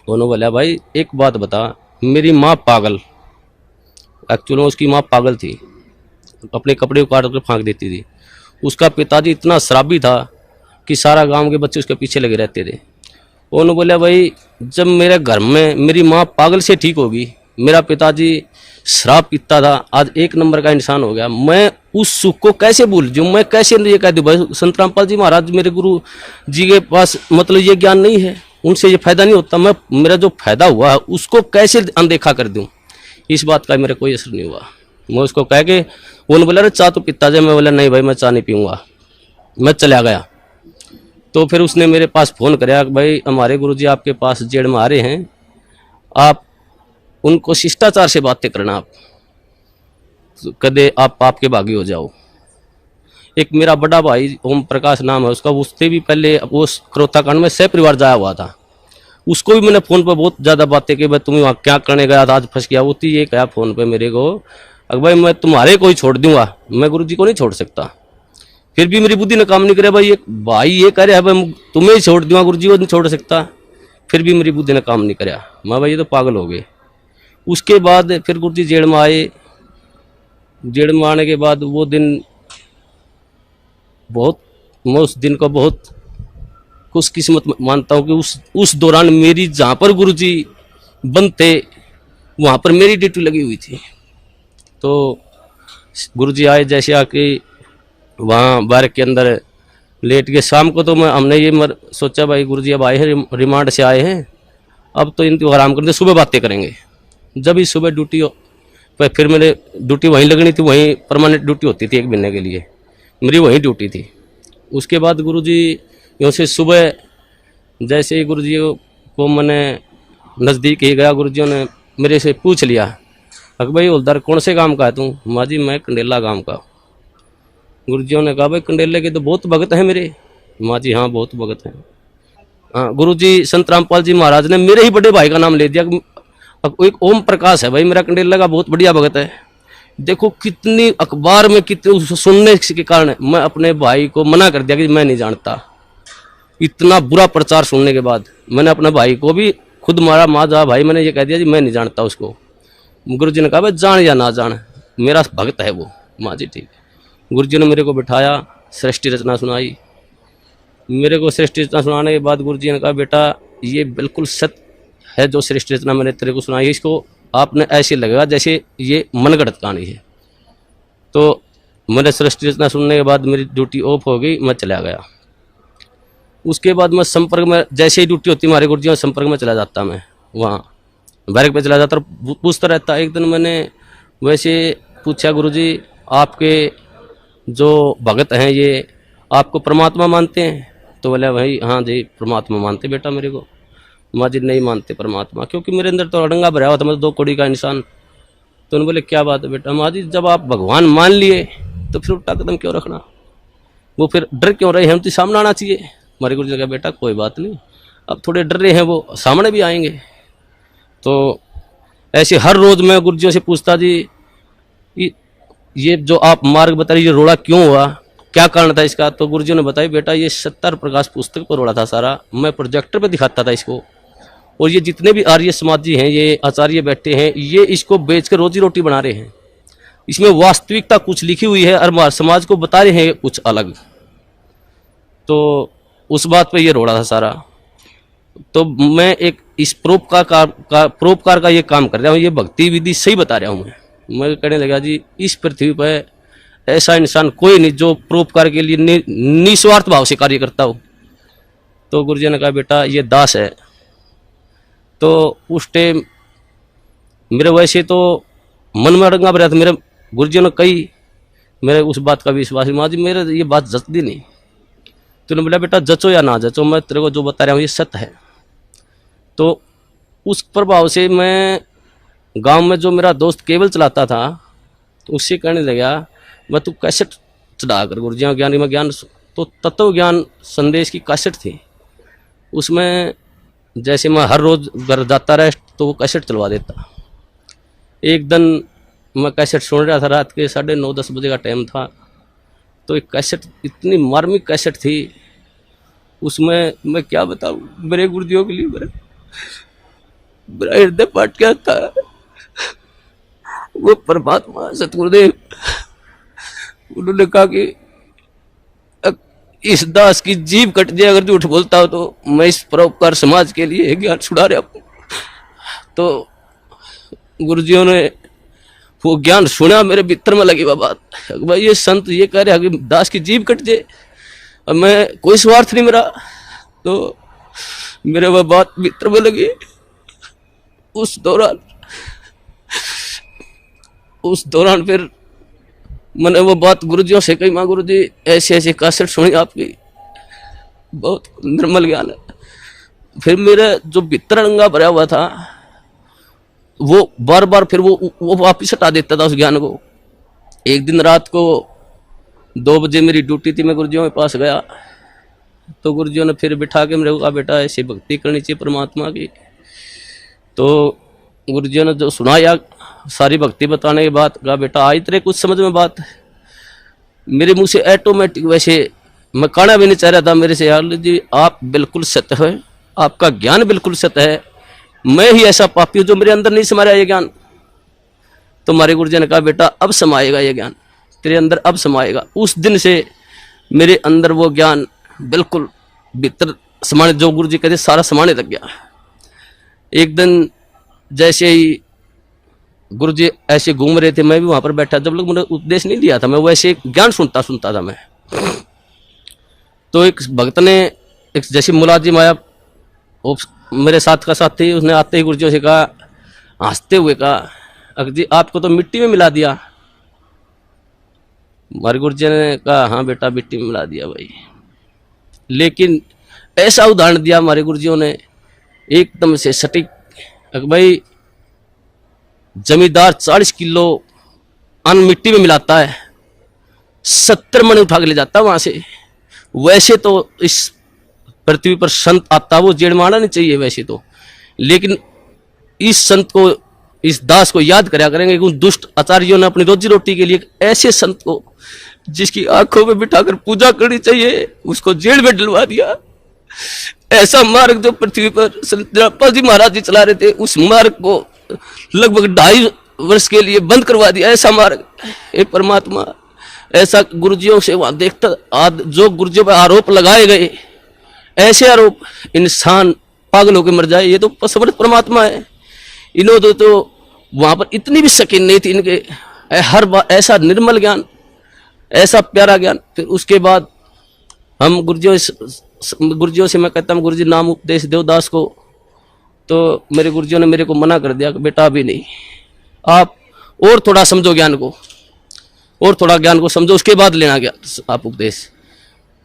उन्होंने बोला भाई एक बात बता, मेरी माँ पागल, एक्चुअली उसकी माँ पागल थी, अपने कपड़े उतार कर फेंक देती थी। उसका पिताजी इतना शराबी था कि सारा गांव के बच्चे उसके पीछे लगे रहते थे। उन्होंने बोला भाई जब मेरे घर में मेरी माँ पागल से ठीक होगी, मेरा पिताजी शराब पीता था, आज एक नंबर का इंसान हो गया, मैं उस सुख को कैसे भूल जाऊँ? मैं कैसे ये कह दूँ भाई संत रामपाल जी महाराज मेरे गुरु जी के पास मतलब ये ज्ञान नहीं है, उनसे ये फायदा नहीं होता, मैं मेरा जो फायदा हुआ है उसको कैसे अनदेखा कर दूँ? इस बात का मेरा कोई असर नहीं हुआ। मैं उसको कह के उन्होंने बोला चाह तो पीता जाए, मैं बोला नहीं भाई मैं चाह नहीं पीऊँगा, मैं चला गया। तो फिर उसने मेरे पास फ़ोन कराया कि भाई हमारे गुरुजी आपके पास जेल में आ रहे हैं, आप उनको शिष्टाचार से बातें करना, आप कदे आप आपके भागी हो जाओ। एक मेरा बड़ा भाई ओम प्रकाश नाम है उसका, उससे भी पहले वो करौथा कांड में सह परिवार जाया हुआ था, उसको भी मैंने फ़ोन पर बहुत ज़्यादा बातें की, भाई तुम वहाँ क्या करने गया था, आज फंस गया। वो ये कहा फ़ोन पे मेरे को अगर भाई मैं तुम्हारे को ही छोड़ दूंगा, मैं गुरुजी को नहीं छोड़ सकता। फिर भी मेरी बुद्धि ने काम नहीं करे, भाई ये कह रहे हैं भाई तुम्हें ही छोड़ दूंगा, गुरुजी को नहीं छोड़ सकता। फिर भी मेरी बुद्धि ने काम नहीं कराया, मैं भाई ये तो पागल हो गए। उसके बाद फिर गुरुजी जेल में आए। जेल में आने के बाद वो दिन बहुत, मैं उस दिन को बहुत खुशकिस्मत मानता हूँ कि उस दौरान मेरी जहाँ पर गुरुजी बंद थे वहाँ पर मेरी ड्यूटी लगी हुई थी। तो गुरुजी आए, जैसे आके वहाँ बार के अंदर लेट के शाम को, तो हमने ये सोचा भाई गुरुजी अब आए हैं, रिमांड से आए हैं, अब तो इनको आराम करते, सुबह बातें करेंगे। जब ही सुबह ड्यूटी पर फिर मेरे ड्यूटी वहीं लगनी थी, वहीं परमानेंट ड्यूटी होती थी 1 महीने के लिए, मेरी वहीं ड्यूटी थी। उसके बाद गुरुजी यूँ से सुबह जैसे ही गुरुजी को मैंने नज़दीक ही गया, गुरुजियों ने मेरे से पूछ लिया अगर भाई हवलदार कौन से गांव का है तू? माँ जी मैं कंडेला गांव का। गुरुजियों ने कहा भाई कंडेले के तो बहुत भगत हैं मेरे। माँ जी हाँ बहुत भगत हैं। हाँ, गुरुजी संत रामपाल जी महाराज ने मेरे ही बड़े भाई का नाम ले दिया। एक ओम प्रकाश है भाई मेरा कंडेला का, बहुत बढ़िया भगत है। देखो कितनी अखबार में कितने सुनने के कारण मैं अपने भाई को मना कर दिया कि मैं नहीं जानता। इतना बुरा प्रचार सुनने के बाद मैंने अपने भाई को भी खुद मारा, माँ जा भाई मैंने ये कह दिया जी मैं नहीं जानता उसको। गुरुजी ने कहा भाई जान या ना जान मेरा भक्त है वो। माँ जी ठीक। गुरुजी ने मेरे को बिठाया, सृष्टि रचना सुनाई। मेरे को सृष्टि रचना सुनाने के बाद गुरुजी ने कहा बेटा ये बिल्कुल सत्य है जो सृष्टि रचना मैंने तेरे को सुनाई, इसको आपने ऐसे लगेगा जैसे ये मनगढ़ंत कहानी है। तो मैंने सृष्टि रचना सुनने के बाद मेरी ड्यूटी ऑफ हो गई, मैं चला गया। उसके बाद मैं संपर्क में, जैसे ही ड्यूटी होती हमारे गुरुजियों संपर्क में चला जाता, मैं वहाँ बैरक पे चला जाता और पूछता रहता। एक दिन मैंने वैसे पूछा, गुरुजी आपके जो भगत हैं ये आपको परमात्मा मानते हैं? तो बोला भाई हाँ जी परमात्मा मानते बेटा मेरे को। माँ जी नहीं मानते परमात्मा, क्योंकि मेरे अंदर तो अड़ंगा भरा हुआ था, मैं 2 कौड़ी का इंसान। तो उन्होंने बोले क्या बात है बेटा? माँ जी जब आप भगवान मान लिए तो फिर उल्टा कदम क्यों रखना, वो फिर डर क्यों रहे हैं, तो सामने आना चाहिए। हमारे गुरु जी ने कहा बेटा कोई बात नहीं, अब थोड़े डर रहे हैं वो सामने भी आएंगे। तो ऐसे हर रोज मैं गुरुजियों से पूछता, जी ये जो आप मार्ग बता रही, ये रोड़ा क्यों हुआ, क्या कारण था इसका? तो गुरुजियों ने बताया बेटा ये सत्तर प्रकाश पुस्तक पर रोड़ा था सारा, मैं प्रोजेक्टर पर दिखाता था इसको, और ये जितने भी आर्य समाजी हैं, ये आचार्य बैठे हैं, ये इसको बेचकर रोजी रोटी बना रहे हैं, इसमें वास्तविकता कुछ लिखी हुई है और समाज को बता रहे हैं कुछ अलग। तो उस बात पे ये रोड़ा था सारा। तो मैं एक इस परोपकार का ये काम कर रहा हूँ, ये भक्ति विधि सही बता रहा हूँ। मैं कहने लगा जी इस पृथ्वी पर ऐसा इंसान कोई नहीं जो परोपकार के लिए निस्वार्थ भाव से कार्य करता हो। तो गुरुजी ने कहा बेटा ये दास है। तो उस टाइम मेरे वैसे तो मन में अड़ंगा भरा था, मेरे गुरुजी ने कही, मेरे उस बात का विश्वास, माँ जी मेरे ये बात जचती नहीं। तो बोला बेटा जचो या ना जचो, मैं तेरे को जो बता रहा हूँ ये सत्य है। तो उस प्रभाव से मैं गांव में जो मेरा दोस्त केबल चलाता था उससे कहने लगा मैं तू कैसेट चढ़ा कर गुरुजी ज्ञानी में ज्ञान, तो तत्व ज्ञान संदेश की कैसेट थी, उसमें जैसे मैं हर रोज घर जाता रहा तो वो कैसेट चलवा देता। एक दिन मैं कैसेट सुन रहा था, रात के 9:30-10 बजे का टाइम था। तो एक कैसेट इतनी मार्मिक कैसेट थी, उसमें मैं क्या बताऊं, मेरे गुरुजियों के लिए मेरा हृदय फाट गया था। वो परमात्मा सतगुरुदेव उन्होंने कहा कि इस दास की जीभ कट जाए अगर झूठ बोलता हो, तो मैं इस परोपकार समाज के लिए ज्ञान छुड़ा रहा हूं। तो गुरुजियों ने वो ज्ञान सुना, मेरे भीतर में लगी बात, भाई ये संत ये कह रहे कि दास की जीभ कट जाए, अब मैं कोई स्वार्थ नहीं मेरा। तो मेरे वह बात भीतर में लगी। उस दौरान फिर मैंने वो बात गुरुजियों से कही, माँ गुरुजी ऐसे ऐसे कैसेट सुनी आपकी, बहुत निर्मल ज्ञान है। फिर मेरा जो भीतर अड़ंगा भरा हुआ था वो बार बार फिर वो वापिस हटा देता था उस ज्ञान को। एक दिन रात को 2 बजे मेरी ड्यूटी थी, मैं गुरुजियों के पास गया तो गुरुजियों ने फिर बिठा के मेरे को कहा बेटा ऐसी भक्ति करनी चाहिए परमात्मा की। तो गुरुजियों ने जो सुनाया सारी भक्ति बताने के बाद कहा बेटा आज तेरे कुछ समझ में बात। मेरे मुंह से ऑटोमेटिक, वैसे मैं कहना भी नहीं चाह रहा था मेरे से, यार जी आप बिल्कुल सत्य है, आपका ज्ञान बिल्कुल सत्य है, मैं ही ऐसा पापी हूं जो मेरे अंदर नहीं समाया ये ज्ञान। तो हमारे गुरुजी ने कहा बेटा अब समाएगा ये ज्ञान तेरे अंदर, अब समाएगा। उस दिन से मेरे अंदर वो ज्ञान बिल्कुल भीतर समाने, जो गुरुजी कहते सारा समाने लग गया। एक दिन जैसे ही गुरुजी ऐसे घूम रहे थे, मैं भी वहां पर बैठा, जब लोग मैंने उपदेश नहीं लिया था, मैं वैसे ज्ञान सुनता था मैं। तो एक भक्त ने एक जैसे मुलाजिम आया, मेरे साथ का साथी, उसने आते ही गुरुजियों से कहा, हंसते हुए कहा अगर जी आपको तो मिट्टी में मिला दिया। हमारे गुरुजी ने कहा हाँ बेटा मिट्टी में मिला दिया भाई। लेकिन ऐसा उदाहरण दिया हमारे गुरुजियों ने एकदम से सटीक, भाई जमींदार 40 किलो अन्न मिट्टी में मिलाता है, 70 मन उठा के ले जाता है वहां से। वैसे तो इस पृथ्वी पर संत आता वो जेड़ मारना नहीं चाहिए वैसे तो, लेकिन इस संत को, इस दास को याद कराया करेंगे कि उन दुष्ट आचार्यों ने अपनी रोजी रोटी के लिए ऐसे संत को जिसकी आंखों में बिठाकर पूजा करनी चाहिए उसको जेल में डलवा दिया। ऐसा मार्ग जो पृथ्वी पर संत रामपाल जी महाराज जी चला रहे थे, उस मार्ग को लगभग 2.5 वर्ष के लिए बंद करवा दिया। ऐसा मार्ग एक परमात्मा, ऐसा गुरुजियों से वहां देखता, जो गुरुजियों पर आरोप लगाए गए, ऐसे आरोप इंसान पागल होकर मर जाए, ये तो समर्थ परमात्मा है। इन्होंने तो वहां पर इतनी भी शकीन नहीं थी इनके, हर बार ऐसा निर्मल ज्ञान, ऐसा प्यारा ज्ञान। फिर उसके बाद हम गुरुजियों गुरुजियों से मैं कहता हूँ गुरुजी नाम उपदेश दो दास को, तो मेरे गुरुजियों ने मेरे को मना कर दिया कि बेटा अभी नहीं, आप और थोड़ा समझो ज्ञान को, और थोड़ा ज्ञान को समझो, उसके बाद लेना गया आप उपदेश।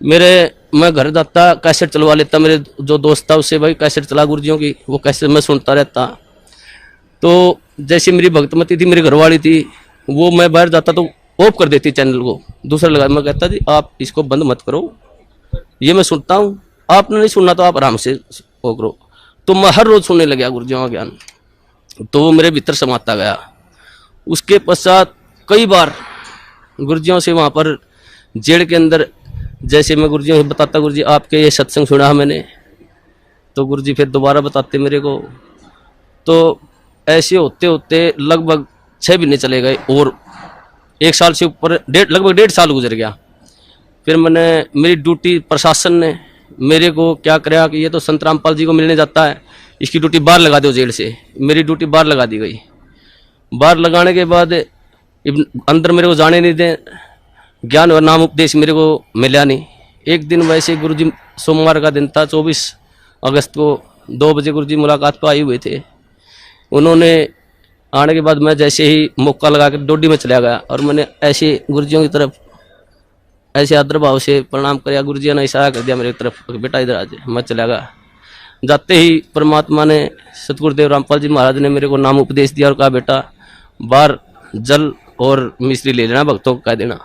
मैं घर जाता कैसेट चलवा लेता, मेरे जो दोस्त था उससे, भाई कैसेट चला गुरुजियों की, वो कैसेट मैं सुनता रहता। तो जैसे मेरी भक्तमती थी, मेरी घरवाली थी, वो मैं बाहर जाता तो ऑफ कर देती चैनल को, दूसरा लगा। मैं कहता जी आप इसको बंद मत करो, ये मैं सुनता हूँ, आपने नहीं सुनना तो आप आराम से वो करो। तो मैं हर रोज सुनने लगा गुरुजियों का ज्ञान, तो वो मेरे भीतर समाता गया। उसके पश्चात कई बार गुरुजियों से वहाँ पर जेल के अंदर, जैसे मैं गुरुजियों से बताता गुरुजी आपके ये सत्संग सुना मैंने, तो गुरुजी फिर दोबारा बताते मेरे को। तो ऐसे होते होते लगभग 6 महीने चले गए और 1 साल से ऊपर लगभग 1.5 साल गुजर गया। फिर मेरी ड्यूटी प्रशासन ने मेरे को क्या कराया कि ये तो संत रामपाल जी को मिलने जाता है, इसकी ड्यूटी बाहर लगा दो जेल से। मेरी ड्यूटी बाहर लगा दी गई। बाहर लगाने के बाद अंदर मेरे को जाने नहीं दे, ज्ञान और नाम उपदेश मेरे को मिला नहीं। एक दिन वैसे गुरुजी, सोमवार का दिन था, 24 अगस्त को 2 बजे गुरुजी मुलाकात पर आए हुए थे। उन्होंने आने के बाद मैं जैसे ही मौका लगा कर डोडी में चला गया और मैंने ऐसे गुरुजियों की तरफ ऐसे आदर भाव से प्रणाम किया। गुरुजी ने इशारा कर दिया मेरी तरफ, बेटा इधर आ जाए। मैं चला गया। जाते ही परमात्मा ने, सतगुरुदेव रामपाल जी महाराज ने मेरे को नाम उपदेश दिया और कहा बेटा बाहर जल और मिश्री ले लेना, भक्तों को कह देना।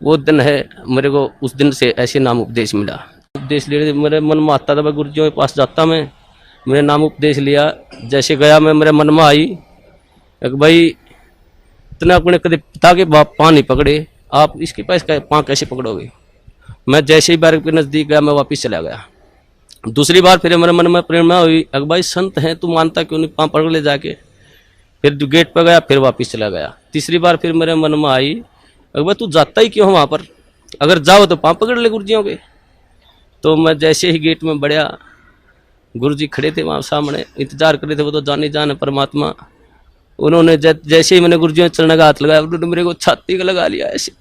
वो दिन है, मेरे को उस दिन से ऐसे नाम उपदेश मिला। उपदेश ले मेरे मन में आता था, गुरुजियों के पास जाता मैंने नाम उपदेश लिया। जैसे गया मैं, मेरे मन में आई भाई इतना अपने कभी पिता के बाप पाँव नहीं पकड़े, आप इसके पास पाँव कैसे पकड़ोगे। मैं जैसे ही बार के नजदीक गया, मैं वापस चला गया। दूसरी बार फिर मेरे मन में प्रेरणा हुई, अगर भाई संत हैं तू मानता क्यों नहीं, पाँव पकड़ ले जाके। फिर जो गेट पर गया, फिर वापस चला गया। तीसरी बार फिर मेरे मन में आई, अगर भाई तू जाता ही क्यों वहाँ पर, अगर जाओ तो पाँव पकड़ ले गुरुजियों के। तो मैं जैसे ही गेट में बढ़िया, गुरुजी खड़े थे वहाँ सामने, इंतजार कर रहे थे, वो तो जाने जान परमात्मा। उन्होंने जैसे ही मैंने गुरुजी चरण का हाथ लगाया, उन्होंने मेरे को छाती का लगा लिया ऐसे।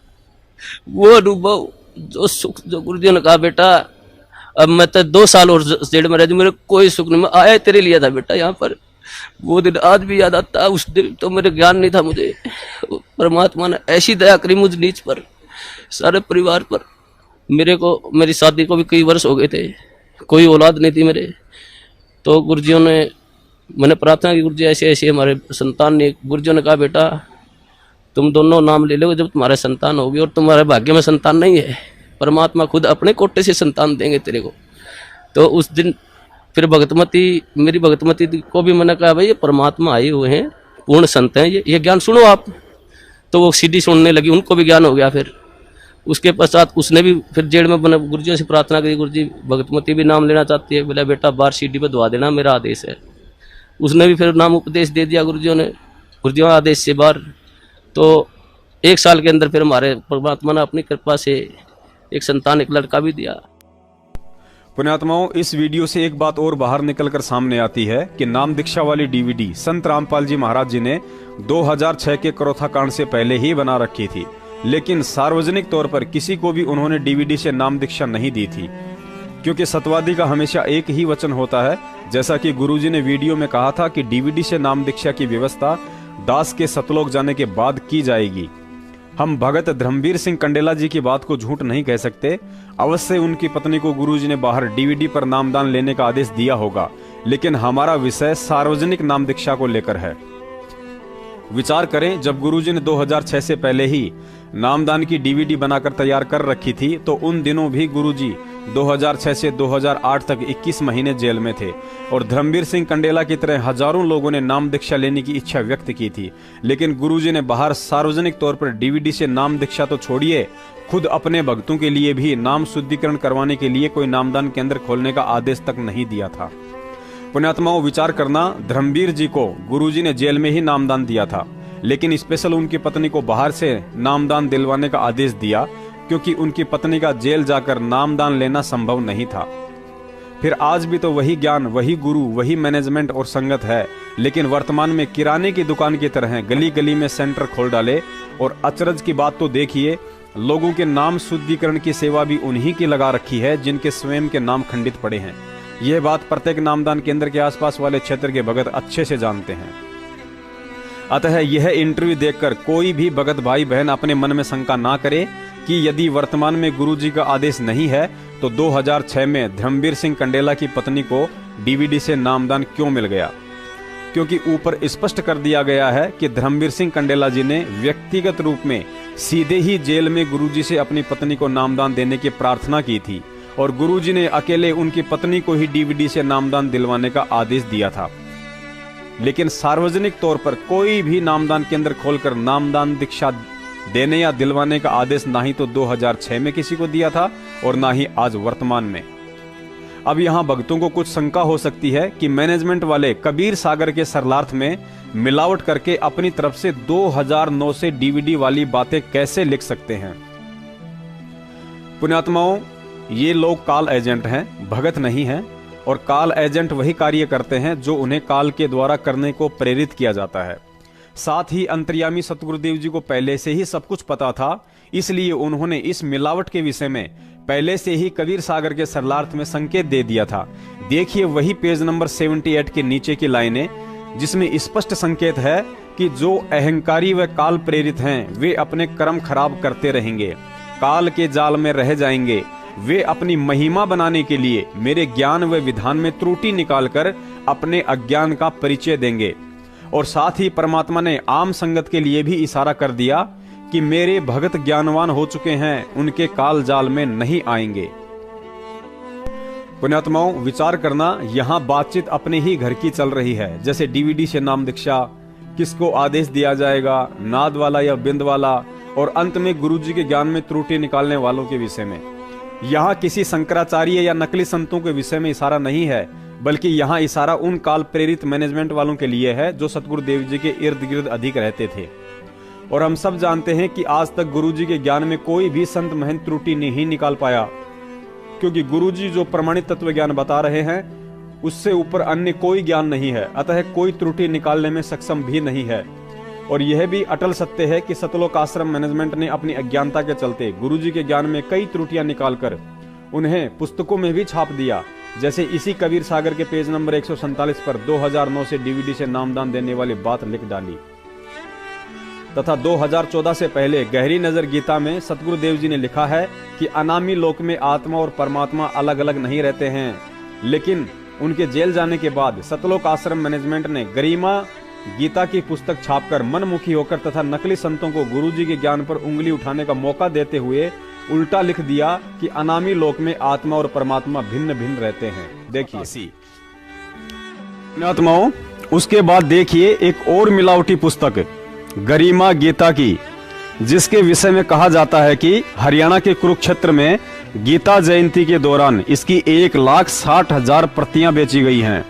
वो अनुभव, जो सुख, जो गुरुजी ने कहा बेटा अब मैं तो 2 साल और जेल में रह जाऊं, मेरे कोई सुख नहीं, मैं आया तेरे लिए था बेटा यहाँ पर। वो दिन आज भी याद आता। उस दिन तो मेरे ज्ञान नहीं था मुझे, परमात्मा ने ऐसी दया करी मुझ नीच पर, सारे परिवार पर। मेरे को, मेरी शादी को भी कई वर्ष हो गए थे, कोई औलाद नहीं थी मेरे। तो गुरुजियों ने, मैंने प्रार्थना की गुरुजी ऐसे ऐसे हमारे संतान ने, गुरुजियों ने कहा बेटा तुम दोनों नाम ले लो जब तुम्हारे संतान होगी, और तुम्हारे भाग्य में संतान नहीं है, परमात्मा खुद अपने कोटे से संतान देंगे तेरे को। तो उस दिन फिर मेरी भगतमती को भी मैंने कहा भाई ये परमात्मा आए हुए हैं, पूर्ण संत हैं, ये ज्ञान सुनो आप। तो वो सीडी सुनने लगी, उनको भी ज्ञान हो गया। फिर उसके पश्चात उसने भी फिर जेल में बने गुरुजियों से प्रार्थना करी, गुरुजी भगतमती भी नाम लेना चाहती है, बोला बेटा बाहर सीडी पे दवा देना, मेरा आदेश है। उसने भी फिर नाम उपदेश दे दिया गुरुजियों ने, गुरुजियों के आदेश से बाहर। तो 1 साल के अंदर फिर हमारे परमात्मा ने अपनी कृपा से एक संतान, एक लड़का भी दिया। पुण्यात्माओं, इस वीडियो से एक बात और बाहर निकलकर सामने आती है कि नाम दीक्षा वाली डीवीडी संत रामपाल जी महाराज जी ने 2006 के करोथा कांड से पहले ही बना रखी थी, लेकिन सार्वजनिक तौर पर किसी को भी उन्होंने डीवीडी से नाम दीक्षा नहीं दी थी, क्योंकि सतवादी का हमेशा एक ही वचन होता है, जैसा कि गुरुजी ने वीडियो में कहा था कि डीवीडी से नाम दीक्षा की व्यवस्था दास के सतलोक जाने के बाद की जाएगी। हम भगत धर्मवीर सिंह कंडेला जी की बात को झूठ नहीं कह सकते। अवश्य उनकी पत्नी को गुरुजी ने बाहर डीवीडी पर नामदान लेने का आदेश दिया होगा, लेकिन हमारा विषय सार्वजनिक नाम दीक्षा को लेकर है। विचार करें, जब गुरुजी ने 2006 से पहले ही नामदान की डीवीडी बनाकर तैयार कर रखी थी, तो उन दिनों भी गुरुजी 2006 से 2008 तक 21 महीने जेल में थे, और धर्मवीर सिंह कंडेला की तरह हजारों लोगों ने नाम दीक्षा लेने की इच्छा व्यक्त की थी, लेकिन गुरुजी ने बाहर सार्वजनिक तौर पर डीवीडी से नाम दीक्षा तो छोड़िए, खुद अपने भक्तों के लिए भी नाम शुद्धिकरण करवाने के लिए कोई नामदान केंद्र खोलने का आदेश तक नहीं दिया था। पुण्यात्माओं, विचार करना, धर्मवीर जी को गुरुजी ने जेल में ही नामदान दिया था, लेकिन स्पेशल उनकी पत्नी को बाहर से नामदान दिलवाने का आदेश दिया, क्योंकि उनकी पत्नी का जेल जाकर नामदान लेना संभव नहीं था। फिर आज भी तो वही ज्ञान, वही गुरु, वही मैनेजमेंट और संगत है, लेकिन वर्तमान में किराने की दुकान की तरह गली गली में सेंटर खोल डाले। और अचरज की बात तो देखिए, लोगों के नाम शुद्धिकरण की सेवा भी उन्हीं की लगा रखी है जिनके स्वयं के नाम खंडित पड़े हैं। यह बात प्रत्येक नामदान केंद्र के आसपास वाले क्षेत्र के भगत अच्छे से जानते हैं। अतः यह इंटरव्यू देखकर कोई भी भगत भाई बहन अपने मन में शंका ना करे कि यदि वर्तमान में गुरुजी का आदेश नहीं है तो 2006 में धर्मवीर सिंह कंडेला की पत्नी को डीवीडी से नामदान क्यों मिल गया, क्योंकि ऊपर स्पष्ट कर दिया गया है कि धर्मवीर सिंह कंडेला जी ने व्यक्तिगत रूप में सीधे ही जेल में गुरुजी से अपनी पत्नी को नामदान देने की प्रार्थना की थी और गुरुजी ने अकेले उनकी पत्नी को ही डीवीडी से नामदान दिलवाने का आदेश दिया था। लेकिन सार्वजनिक तौर पर कोई भी नामदान केंद्र खोलकर नामदान दीक्षा देने या दिलवाने का आदेश ना ही तो 2006 में किसी को दिया था और ना ही आज वर्तमान में। अब यहां भक्तों को कुछ शंका हो सकती है कि मैनेजमेंट वाले कबीर सागर के सरलार्थ में मिलावट करके अपनी तरफ से 2009 से डीवीडी वाली बातें कैसे लिख सकते हैं। पुण्यात्माओं, ये लोग काल एजेंट हैं, भगत नहीं हैं, और काल एजेंट वही कार्य करते हैं जो उन्हें काल के द्वारा करने को प्रेरित किया जाता है। साथ ही अंतर्यामी सतगुरुदेव जी को पहले से ही सब कुछ पता था, इसलिए उन्होंने इस मिलावट के विषय में पहले से ही कबीर सागर के सरलार्थ में संकेत दे दिया था। देखिए वही पेज नंबर 78 के नीचे की लाइनें, जिसमें स्पष्ट संकेत है कि जो अहंकारी व काल प्रेरित हैं वे अपने कर्म खराब करते रहेंगे, काल के जाल में रह जाएंगे। वे अपनी महिमा बनाने के लिए मेरे ज्ञान व विधान में त्रुटि निकालकर अपने अज्ञान का परिचय देंगे। और साथ ही परमात्मा ने आम संगत के लिए भी इशारा कर दिया कि मेरे भगत ज्ञानवान हो चुके हैं, उनके काल जाल में नहीं आएंगे। पुण्यात्माओं, विचार करना, यहाँ बातचीत अपने ही घर की चल रही है, जैसे डीवीडी से नाम दीक्षा, किसको आदेश दिया जाएगा, नाद वाला या बिंद वाला, और अंत में गुरुजी के ज्ञान में त्रुटि निकालने वालों के विषय में। यहाँ किसी शंकराचार्य या नकली संतों के विषय में इशारा नहीं है, बल्कि यहाँ इशारा उन काल प्रेरित मैनेजमेंट वालों के लिए है जो सतगुरुदेव जी के इर्द गिर्द अधिक रहते थे। और हम सब जानते हैं कि आज तक गुरुजी के ज्ञान में कोई भी संत महंत त्रुटि नहीं निकाल पाया, क्योंकि गुरुजी जो प्रमाणित तत्व ज्ञान बता रहे हैं उससे ऊपर अन्य कोई ज्ञान नहीं है, अतः कोई त्रुटि निकालने में सक्षम भी नहीं है। और यह भी अटल सत्य है कि सतलोक आश्रम मैनेजमेंट ने अपनी अज्ञानता के चलते गुरुजी के ज्ञान में कई त्रुटियां निकालकर उन्हें पुस्तकों में भी छाप दिया, जैसे इसी कबीर सागर के पेज नंबर 147 पर 2009 से डीवीडी से नामदान देने वाली बात लिख डाली। तथा 2014 से पहले गहरी नजर गीता में सतगुरुदेव जी ने लिखा है कि अनामी लोक में आत्मा और परमात्मा अलग अलग नहीं रहते हैं। लेकिन उनके जेल जाने के बाद सतलोक आश्रम मैनेजमेंट ने गरिमा गीता की पुस्तक छापकर मनमुखी होकर तथा नकली संतों को गुरुजी के ज्ञान पर उंगली उठाने का मौका देते हुए उल्टा लिख दिया कि अनामी लोक में आत्मा और परमात्मा भिन्न भिन्न रहते हैं। देखिए आत्माओं, उसके बाद देखिए एक और मिलावटी पुस्तक गरिमा गीता की, जिसके विषय में कहा जाता है कि हरियाणा के कुरुक्षेत्र में गीता जयंती के दौरान इसकी 1,60,000 प्रतियां बेची गई हैं।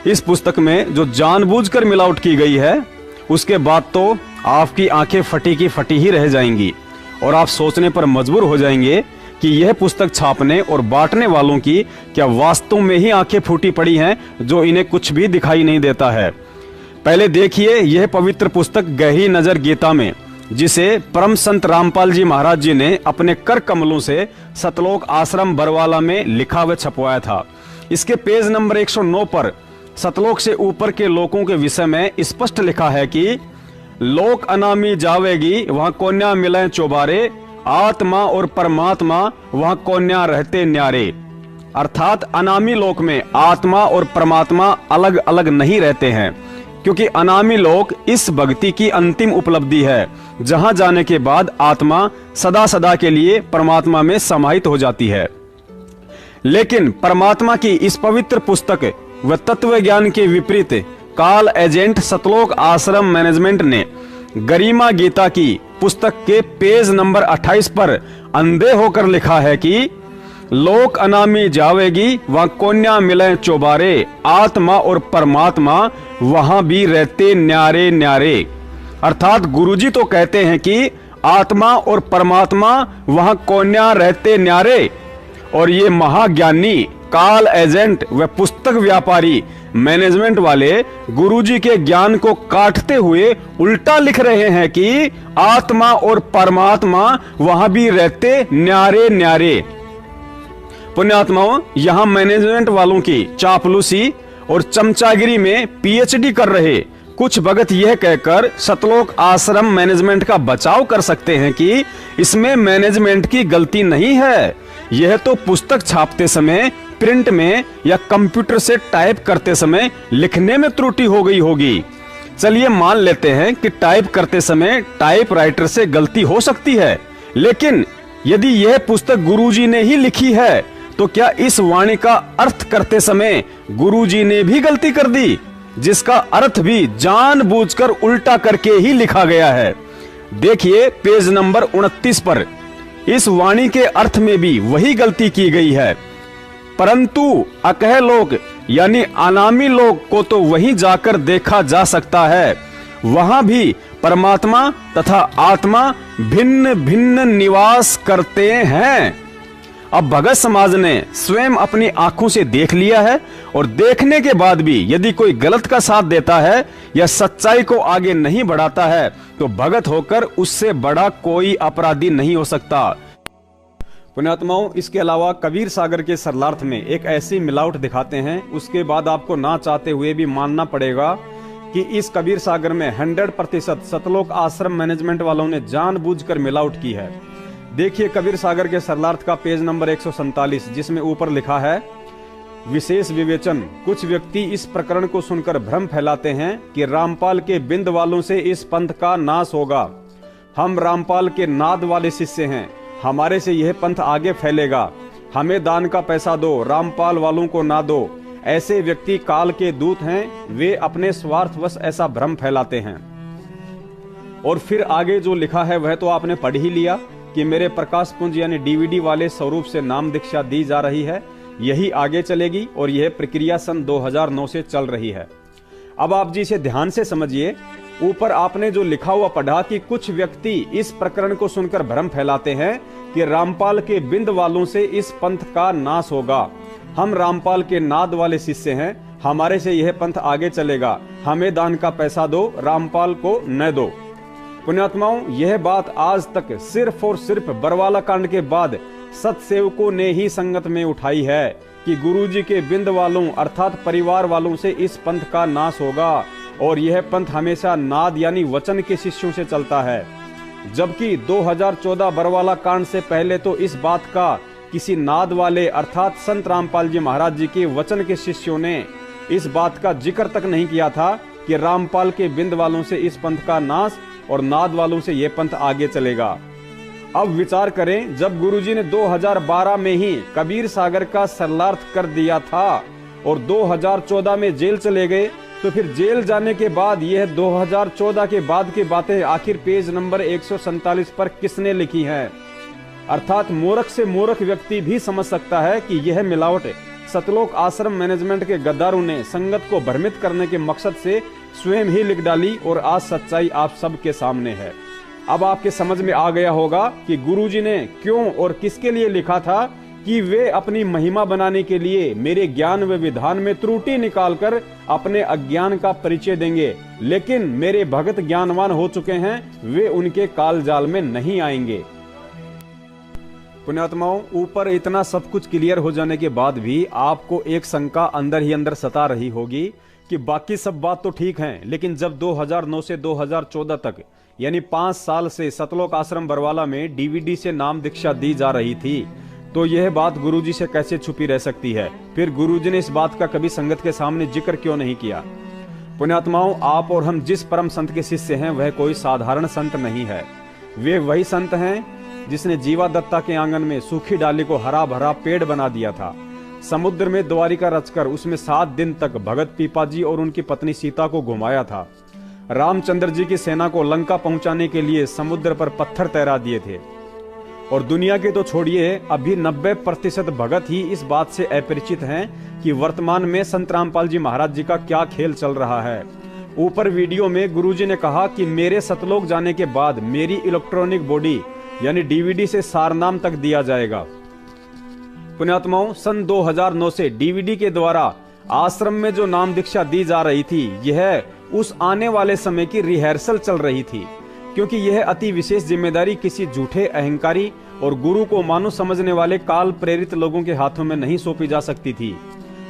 इस पुस्तक में जो जानबूझकर मिलावट की गई है, उसके बाद तो आपकी आंखें फटी की फटी ही रह जाएंगी और आप सोचने पर मजबूर हो जाएंगे कि यह पुस्तक छापने और बांटने वालों की क्या वास्तव में ही आंखें फूटी पड़ी हैं, जो इन्हें कुछ भी दिखाई नहीं देता है। पहले देखिए यह पवित्र पुस्तक गहरी नजर गीता में, जिसे परम संत रामपाल जी महाराज जी ने अपने कर कमलों से सतलोक आश्रम बरवाला में लिखा व छपवाया था। इसके पेज नंबर 109 पर सतलोक से ऊपर के लोगों के विषय में स्पष्ट लिखा है कि लोक अनामी जावेगी, वहां कोन्या मिले चौबारे, आत्मा और परमात्मा वहां कोन्या रहते न्यारे। अर्थात अनामी लोक में आत्मा और परमात्मा अलग अलग नहीं रहते हैं, क्योंकि अनामी लोक इस भक्ति की अंतिम उपलब्धि है, जहां जाने के बाद आत्मा सदा सदा के लिए परमात्मा में समाहित हो जाती है। लेकिन परमात्मा की इस पवित्र पुस्तक व तत्व ज्ञान के विपरीत काल एजेंट सतलोक आश्रम मैनेजमेंट ने गरिमा गीता की पुस्तक के पेज नंबर 28 पर अंधे होकर लिखा है कि लोक अनामी जावेगी, वहां कोन्या मिले चौबारे, आत्मा और परमात्मा वहां भी रहते न्यारे न्यारे। अर्थात गुरुजी तो कहते हैं कि आत्मा और परमात्मा वहां कोन्या रहते न्यारे, और ये महाज्ञानी, काल एजेंट व पुस्तक व्यापारी, मैनेजमेंट वाले गुरुजी के ज्ञान को काटते हुए उल्टा लिख रहे हैं कि आत्मा और परमात्मा वहां भी रहते न्यारे न्यारे। पुण्यात्माओं, यहां मैनेजमेंट वालों की चापलूसी और चमचागिरी में पीएचडी कर रहे कुछ भगत यह कहकर सतलोक आश्रम मैनेजमेंट का बचाव कर सकते हैं कि इसमें मैनेजमेंट की गलती नहीं है, यह तो पुस्तक छापते समय, प्रिंट में या कंप्यूटर से टाइप करते समय लिखने में त्रुटि हो गई होगी। चलिए मान लेते हैं कि टाइप करते समय टाइपराइटर से गलती हो सकती है, लेकिन यदि यह पुस्तक गुरुजी ने ही लिखी है तो क्या इस वाणी का अर्थ करते समय गुरुजी ने भी गलती कर दी, जिसका अर्थ भी जानबूझकर उल्टा करके ही लिखा गया है। देखिए पेज नंबर 29 पर इस वाणी के अर्थ में भी वही गलती की गई है, परंतु अकह लोग यानी अनामी लोग को तो वहीं जाकर देखा जा सकता है। वहां भी परमात्मा तथा आत्मा भिन्न भिन्न निवास करते हैं। अब भगत समाज ने स्वयं अपनी आंखों से देख लिया है और देखने के बाद भी यदि कोई गलत का साथ देता है या सच्चाई को आगे नहीं बढ़ाता है तो भगत होकर उससे बड़ा कोई अपराधी नहीं हो सकता। पुण्यात्माओं, इसके अलावा कबीर सागर के सरलार्थ में एक ऐसी मिलावट दिखाते हैं, उसके बाद आपको ना चाहते हुए भी मानना पड़ेगा कि इस कबीर सागर में 100% सतलोक आश्रम मैनेजमेंट वालों ने जानबूझकर मिलावट की है। देखिए कबीर सागर के सरलार्थ का पेज नंबर 147, जिसमें ऊपर लिखा है विशेष विवेचन। कुछ व्यक्ति इस प्रकरण को सुनकर भ्रम फैलाते हैं कि रामपाल के बिंद वालों से इस पंथ का नाश होगा। हम रामपाल के नाद वाले शिष्य हैं, हमारे से यह पंथ आगे फैलेगा, हमें दान का पैसा दो, रामपाल वालों को ना दो। ऐसे व्यक्ति काल के दूत हैं, वे अपने स्वार्थवश ऐसा भ्रम फैलाते हैं। और फिर आगे जो लिखा है वह तो आपने पढ़ ही लिया कि मेरे प्रकाश पुंज यानी डीवीडी वाले स्वरूप से नाम दीक्षा दी जा रही है, यही आगे चलेगी और यह प्रक्रिया सन 2009 से चल रही है। अब आप जी इसे ध्यान से समझिए। ऊपर आपने जो लिखा हुआ पढ़ा कि कुछ व्यक्ति इस प्रकरण को सुनकर भ्रम फैलाते हैं कि रामपाल के बिंद वालों से इस पंथ का नाश होगा। हम रामपाल के नाद वाले शिष्य हैं, हमारे से यह पंथ आगे चलेगा, हमें दान का पैसा दो, रामपाल को न दो। पुण्यात्माओं, यह बात आज तक सिर्फ और सिर्फ बरवाला कांड के बाद सत्सेवकों ने ही संगत में उठाई है कि गुरुजी के बिंद वालों अर्थात परिवार वालों से इस पंथ का नाश होगा और यह पंथ हमेशा नाद यानी वचन के शिष्यों से चलता है। जबकि 2014 बरवाला कांड से पहले तो इस बात का किसी नाद वाले अर्थात संत रामपाल जी महाराज जी के वचन के शिष्यों ने इस बात का जिक्र तक नहीं किया था कि रामपाल के बिंद वालों से इस पंथ का नाश और नाद वालों से यह पंथ आगे चलेगा। अब विचार करें, जब गुरुजी ने 2012 में ही कबीर सागर का सरलार्थ कर दिया था और 2014 में जेल चले गए, तो फिर जेल जाने के बाद यह 2014 के बाद की बातें आखिर पेज नंबर 147 पर किसने लिखी हैं? अर्थात मूर्ख से मूर्ख व्यक्ति भी समझ सकता है कि यह मिलावट सतलोक आश्रम मैनेजमेंट के गद्दारों ने संगत को भ्रमित करने के मकसद से स्वयं ही लिख डाली और आज सच्चाई आप सबके सामने है। अब आपके समझ में आ गया होगा कि गुरुजी ने क्यों और किसके लिए लिखा था कि वे अपनी महिमा बनाने के लिए मेरे ज्ञान व विधान में त्रुटि निकालकर अपने अज्ञान का परिचय देंगे, लेकिन मेरे भगत ज्ञानवान हो चुके हैं, वे उनके काल जाल में नहीं आएंगे। पुण्यात्माओं, ऊपर इतना सब कुछ क्लियर हो जाने के बाद भी आपको एक शंका अंदर ही अंदर सता रही होगी कि बाकी सब बात तो ठीक है, लेकिन जब 2009 से 2014 तक यानी 5 साल से सतलोक आश्रम बरवाला में डीवीडी से नाम दीक्षा दी जा रही थी, तो यह बात गुरुजी से कैसे छुपी रह सकती है? फिर गुरुजी ने इस बात का कभी संगत के सामने जिक्र क्यों नहीं किया? पुण्यात्माओं, आप और हम जिस परम संत के शिष्य हैं वह कोई साधारण संत नहीं है। वे वही संत हैं जिसने जीवा दत्ता के आंगन में सूखी डाली को हरा भरा पेड़ बना दिया था। समुद्र में द्वारिका रचकर उसमें 7 दिन तक भगत पीपाजी और उनकी पत्नी सीता को घुमाया था। रामचंद्र जी की सेना को लंका पहुंचाने के लिए समुद्र पर पत्थर तैरा दिए थे। और दुनिया के तो छोड़िए, अभी 90% भगत ही इस बात से अपरिचित हैं कि वर्तमान में संत रामपाल जी महाराज जी का क्या खेल चल रहा है। ऊपर वीडियो में गुरुजी ने कहा कि मेरे सतलोक जाने के बाद मेरी इलेक्ट्रॉनिक बॉडी यानी डीवीडी से सारनाम तक दिया जाएगा। पुण्यात्माओं, सन 2009 से डीवीडी के द्वारा आश्रम में जो नाम दीक्षा दी जा रही थी, यह उस आने वाले समय की रिहर्सल चल रही थी, क्योंकि यह अति विशेष जिम्मेदारी किसी झूठे अहंकारी और गुरु को मानो समझने वाले काल प्रेरित लोगों के हाथों में नहीं सौंपी जा सकती थी।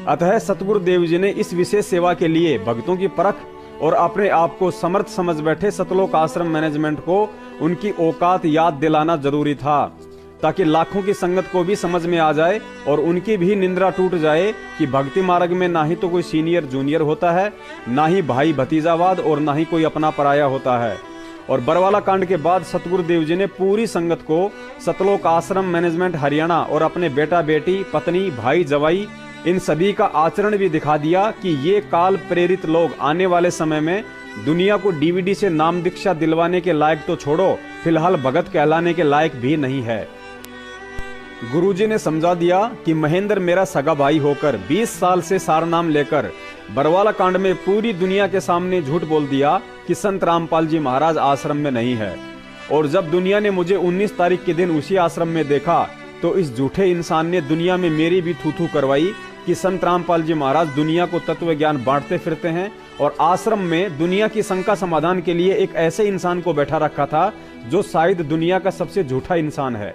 अतः सतगुरु देव जी ने इस विशेष सेवा के लिए भक्तों की परख और अपने आप को समर्थ समझ बैठे सतलोक आश्रम मैनेजमेंट को उनकी औकात याद दिलाना जरूरी था, ताकि लाखों की संगत को भी समझ में आ जाए और उनकी भी निंद्रा टूट जाए कि भक्ति मार्ग में ना ही तो कोई सीनियर जूनियर होता है, ना ही भाई भतीजावाद और ना ही कोई अपना पराया होता है। और बरवाला कांड के बाद सतगुरु देव जी ने पूरी संगत को सतलोक आश्रम मैनेजमेंट हरियाणा और अपने बेटा बेटी, पत्नी, भाई, जवाई, इन सभी का आचरण भी दिखा दिया कि ये काल प्रेरित लोग आने वाले समय में दुनिया को डीवीडी से नाम दीक्षा दिलवाने के लायक तो छोड़ो, फिलहाल भगत कहलाने के लायक भी नहीं है। गुरुजी ने समझा दिया कि महेंद्र मेरा सगा भाई होकर 20 साल से सारनाम लेकर बरवाला कांड में पूरी दुनिया के सामने झूठ बोल दिया कि संत रामपाल जी महाराज आश्रम में नहीं है, और जब दुनिया ने मुझे 19 तारीख के दिन उसी आश्रम में देखा तो इस झूठे इंसान ने दुनिया में मेरी भी थू करवाई कि संत रामपाल जी महाराज दुनिया को तत्व ज्ञान बांटते फिरते हैं, और आश्रम में दुनिया की शंका समाधान के लिए एक ऐसे इंसान को बैठा रखा था जो शायद दुनिया का सबसे झूठा इंसान है।